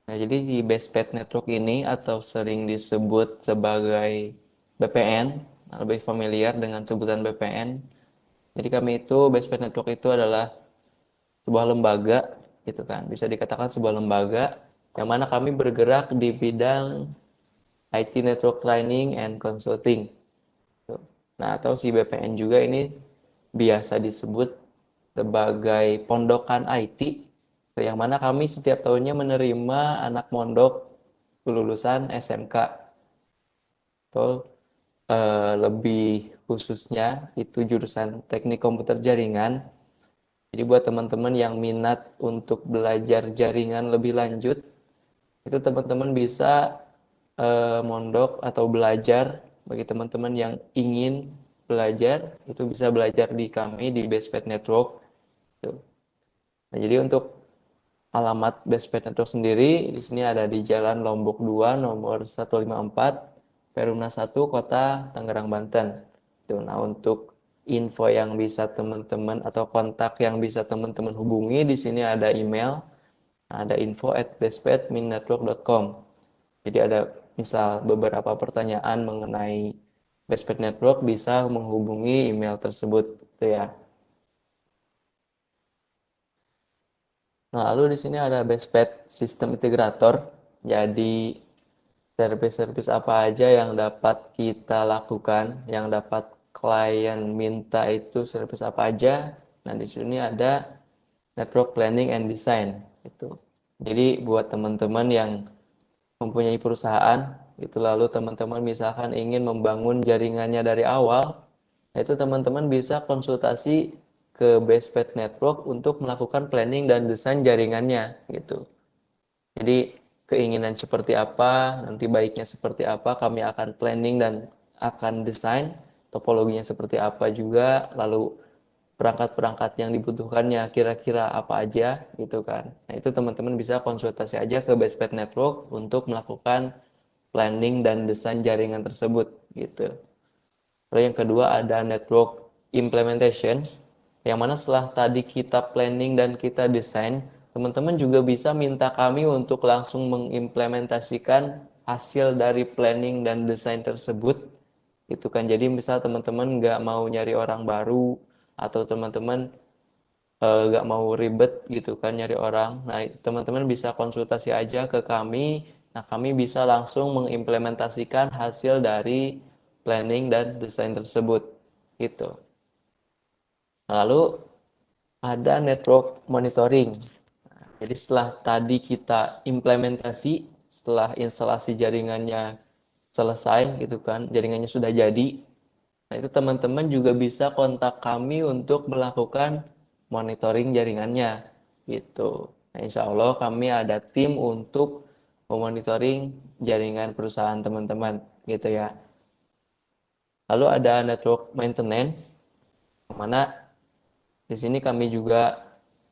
Nah, jadi di Bestpath Network ini atau sering disebut sebagai BPN, lebih familiar dengan sebutan BPN. Jadi kami itu Bestpath Network itu adalah sebuah lembaga gitu kan. Bisa dikatakan sebuah lembaga yang mana kami bergerak di bidang IT Network Training and Consulting. Nah, atau si BPN juga ini biasa disebut sebagai pondokan IT, yang mana kami setiap tahunnya menerima anak mondok lulusan SMK. Atau lebih khususnya itu jurusan Teknik Komputer Jaringan. Jadi buat teman-teman yang minat untuk belajar jaringan lebih lanjut, itu teman-teman bisa mondok atau belajar. Bagi teman-teman yang ingin belajar, itu bisa belajar di kami di Bestpath Network. Nah, jadi untuk alamat Bestpath Network sendiri di sini ada di Jalan Lombok 2 nomor 154 Perumna 1 Kota Tangerang Banten. Nah, untuk info yang bisa teman-teman atau kontak yang bisa teman-teman hubungi di sini ada email, ada info@bestpath-network.com. Jadi ada misal beberapa pertanyaan mengenai Bestpath Network bisa menghubungi email tersebut gitu ya. Nah, lalu di sini ada Bestpath Sistem Integrator. Jadi service-service apa aja yang dapat kita lakukan, yang dapat klien minta itu service apa aja. Nah, di sini ada network planning and design itu. Jadi buat teman-teman yang mempunyai perusahaan, itu lalu teman-teman misalkan ingin membangun jaringannya dari awal, itu teman-teman bisa konsultasi ke Bestpath Network untuk melakukan planning dan desain jaringannya gitu. Jadi keinginan seperti apa, nanti baiknya seperti apa, kami akan planning dan akan desain, topologinya seperti apa juga, lalu perangkat-perangkat yang dibutuhkannya kira-kira apa aja gitu kan. Nah, itu teman-teman bisa konsultasi aja ke Bestpath Network untuk melakukan planning dan desain jaringan tersebut gitu. Lalu yang kedua ada network implementation, yang mana setelah tadi kita planning dan kita desain, teman-teman juga bisa minta kami untuk langsung mengimplementasikan hasil dari planning dan desain tersebut. Itu kan, jadi misal teman-teman nggak mau nyari orang baru, atau teman-teman nggak mau ribet gitu kan nyari orang. Nah, teman-teman bisa konsultasi aja ke kami. Nah, kami bisa langsung mengimplementasikan hasil dari planning dan desain tersebut gitu. Lalu ada network monitoring. Jadi setelah tadi kita implementasi, setelah instalasi jaringannya selesai gitu kan, jaringannya sudah jadi. Nah, itu teman-teman juga bisa kontak kami untuk melakukan monitoring jaringannya gitu. Nah, insya Allah kami ada tim untuk memonitoring jaringan perusahaan teman-teman gitu ya. Lalu ada network maintenance, mana di sini kami juga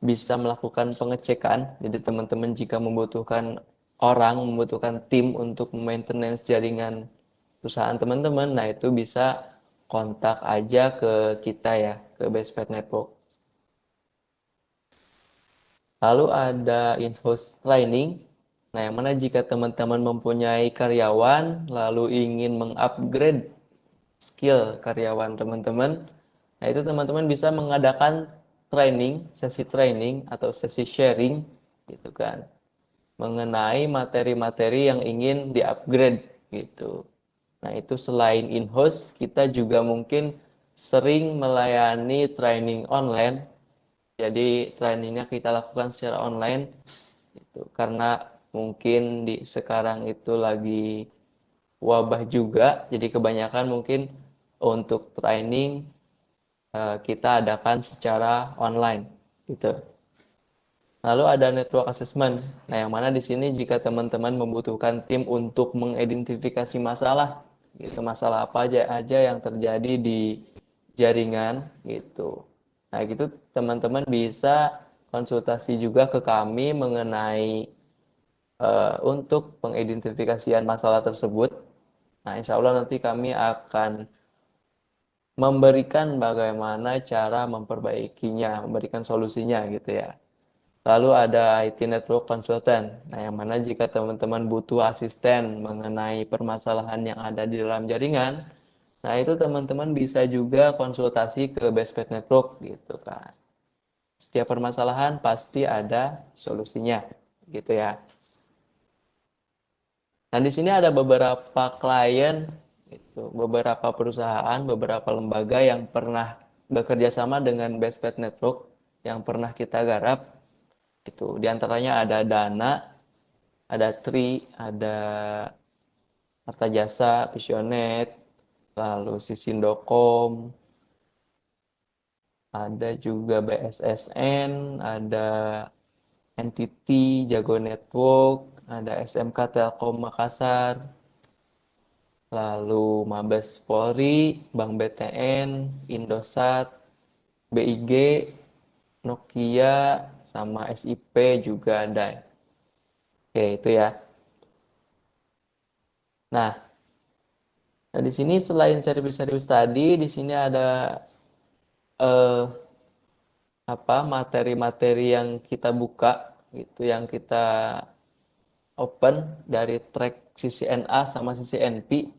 bisa melakukan pengecekan. Jadi teman-teman jika membutuhkan orang, membutuhkan tim untuk maintenance jaringan perusahaan teman-teman, nah itu bisa kontak aja ke kita ya, ke Bestpath Network. Lalu ada in-house training. Nah, yang mana jika teman-teman mempunyai karyawan, lalu ingin mengupgrade skill karyawan teman-teman, nah itu teman-teman bisa mengadakan sesi training atau sesi sharing gitu kan, mengenai materi-materi yang ingin di-upgrade gitu. Nah, itu selain in-house, kita juga mungkin sering melayani training online. Jadi trainingnya kita lakukan secara online gitu. Karena mungkin di sekarang itu lagi wabah juga, jadi kebanyakan mungkin untuk training kita adakan secara online gitu. Lalu ada network assessment. Nah, yang mana di sini jika teman-teman membutuhkan tim untuk mengidentifikasi masalah, gitu, masalah apa aja yang terjadi di jaringan gitu. Nah, gitu teman-teman bisa konsultasi juga ke kami mengenai untuk pengidentifikasian masalah tersebut. Nah, insya Allah nanti kami akan memberikan bagaimana cara memperbaikinya, memberikan solusinya gitu ya. Lalu ada IT Network Consultant. Nah, yang mana jika teman-teman butuh asisten mengenai permasalahan yang ada di dalam jaringan, nah itu teman-teman bisa juga konsultasi ke Bestpath Network gitu kan. Setiap permasalahan pasti ada solusinya gitu ya. Nah, di sini ada beberapa klien, itu, beberapa perusahaan, beberapa lembaga yang pernah bekerja sama dengan Bestpath Network yang pernah kita garap. Itu diantaranya ada Dana, ada Tri, ada Harta Jasa, Visionet, lalu Sisindokom, ada juga BSSN, ada NTT, Jago Network, ada SMK Telkom Makassar, lalu Mabes Polri, Bank BTN, Indosat, BIG, Nokia, sama SIP juga ada. Oke, itu ya. Nah, di sini selain servis-servis tadi, di sini ada eh, materi-materi yang kita buka gitu, yang kita open dari track CCNA sama CCNP.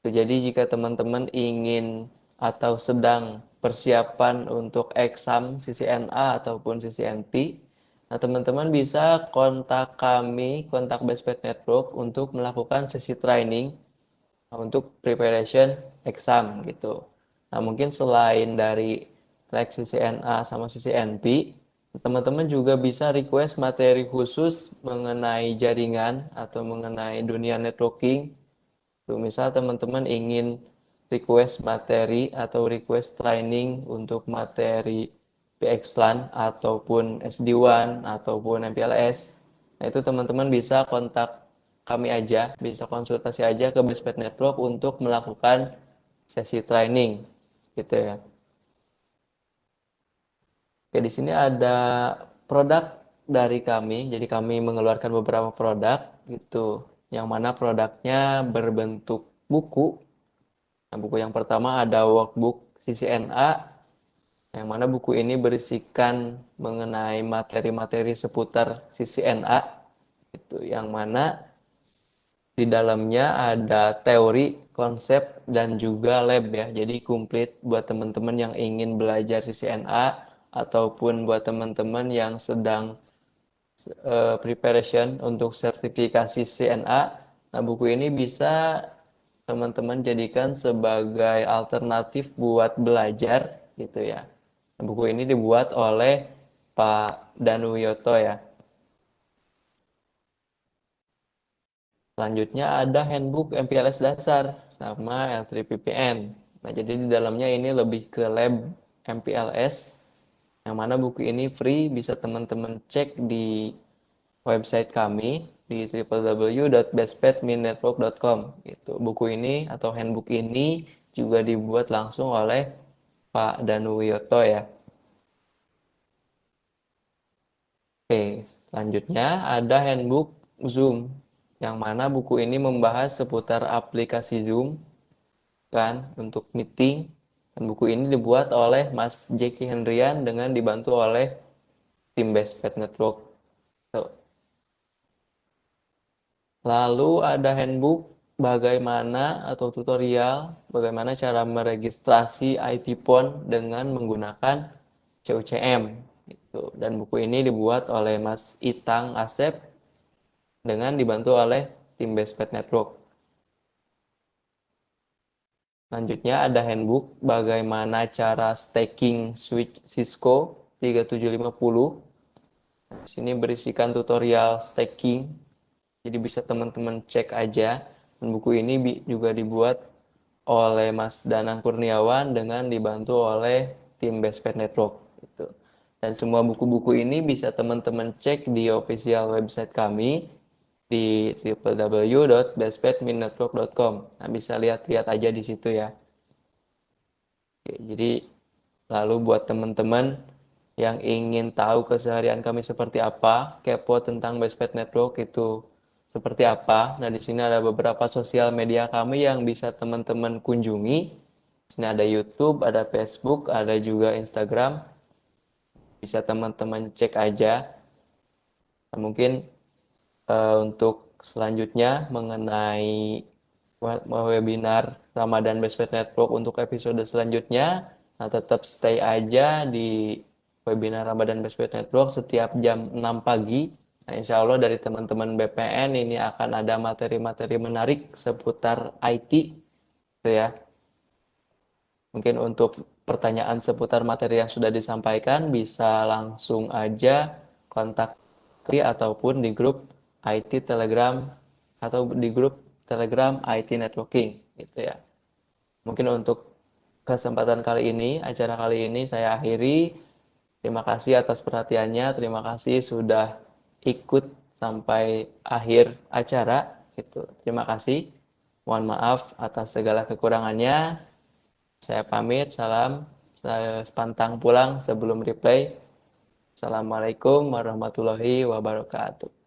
Jadi jika teman-teman ingin atau sedang persiapan untuk exam CCNA ataupun CCNP, Nah, teman-teman bisa kontak kami, kontak Bestpad Network untuk melakukan sesi training untuk preparation exam gitu. Nah, mungkin selain dari track CCNA sama CCNP, teman-teman juga bisa request materi khusus mengenai jaringan atau mengenai dunia networking. Tuh, misal teman-teman ingin request materi atau request training untuk materi PXLAN ataupun SD-WAN ataupun MPLS. Nah, itu teman-teman bisa kontak kami aja, bisa konsultasi aja ke Bestpad Network untuk melakukan sesi training gitu ya. Oke, di sini ada produk dari kami. Jadi kami mengeluarkan beberapa produk gitu. Yang mana produknya berbentuk buku. Nah, buku yang pertama ada workbook CCNA, yang mana buku ini berisikan mengenai materi-materi seputar CCNA, itu yang mana di dalamnya ada teori, konsep, dan juga lab ya. Jadi komplit buat teman-teman yang ingin belajar CCNA ataupun buat teman-teman yang sedang preparation untuk sertifikasi CCNA. Nah, buku ini bisa teman-teman jadikan sebagai alternatif buat belajar gitu ya. Nah, buku ini dibuat oleh Pak Danuyoto ya. Selanjutnya ada handbook MPLS dasar sama L3PPN. Nah, jadi di dalamnya ini lebih ke lab MPLS, yang mana buku ini free, bisa teman-teman cek di website kami di www.bestpad-network.com gitu. Buku ini atau handbook ini juga dibuat langsung oleh Pak Danu Wiyoto ya. Oke, selanjutnya ada handbook Zoom, yang mana buku ini membahas seputar aplikasi Zoom kan untuk meeting. Dan buku ini dibuat oleh Mas Jeki Hendrian dengan dibantu oleh tim Bestpad Network. Tuh. Lalu ada handbook bagaimana atau tutorial bagaimana cara meregistrasi IP phone dengan menggunakan CUCM. Gitu. Dan buku ini dibuat oleh Mas Itang Asep dengan dibantu oleh tim Bestpad Network. Selanjutnya ada handbook bagaimana cara staking switch Cisco 3750. Di sini berisikan tutorial staking. Jadi bisa teman-teman cek aja. Dan buku ini juga dibuat oleh Mas Danang Kurniawan dengan dibantu oleh tim Bestpad Network. Gitu. Dan semua buku-buku ini bisa teman-teman cek di official website kami di www.bestpad-network.com. Nah, bisa lihat-lihat aja di situ ya. Oke, jadi lalu buat teman-teman yang ingin tahu keseharian kami seperti apa, kepo tentang Bestpad Network itu seperti apa. Nah, di sini ada beberapa sosial media kami yang bisa teman-teman kunjungi. Di sini ada YouTube, ada Facebook, ada juga Instagram. Bisa teman-teman cek aja. Nah, mungkin untuk selanjutnya mengenai webinar Ramadan Bestpad Network untuk episode selanjutnya, nah tetap stay aja di webinar Ramadan Bestpad Network setiap jam 6 pagi. Nah, insya Allah dari teman-teman BPN ini akan ada materi-materi menarik seputar IT, gitu ya. Mungkin untuk pertanyaan seputar materi yang sudah disampaikan bisa langsung aja kontak ataupun di grup IT Telegram atau di grup Telegram IT Networking gitu ya. Mungkin untuk kesempatan kali ini, acara kali ini saya akhiri. Terima kasih atas perhatiannya, terima kasih sudah ikut sampai akhir acara gitu. Terima kasih. Mohon maaf atas segala kekurangannya. Saya pamit, salam. Saya pantang pulang sebelum replay. Assalamualaikum warahmatullahi wabarakatuh.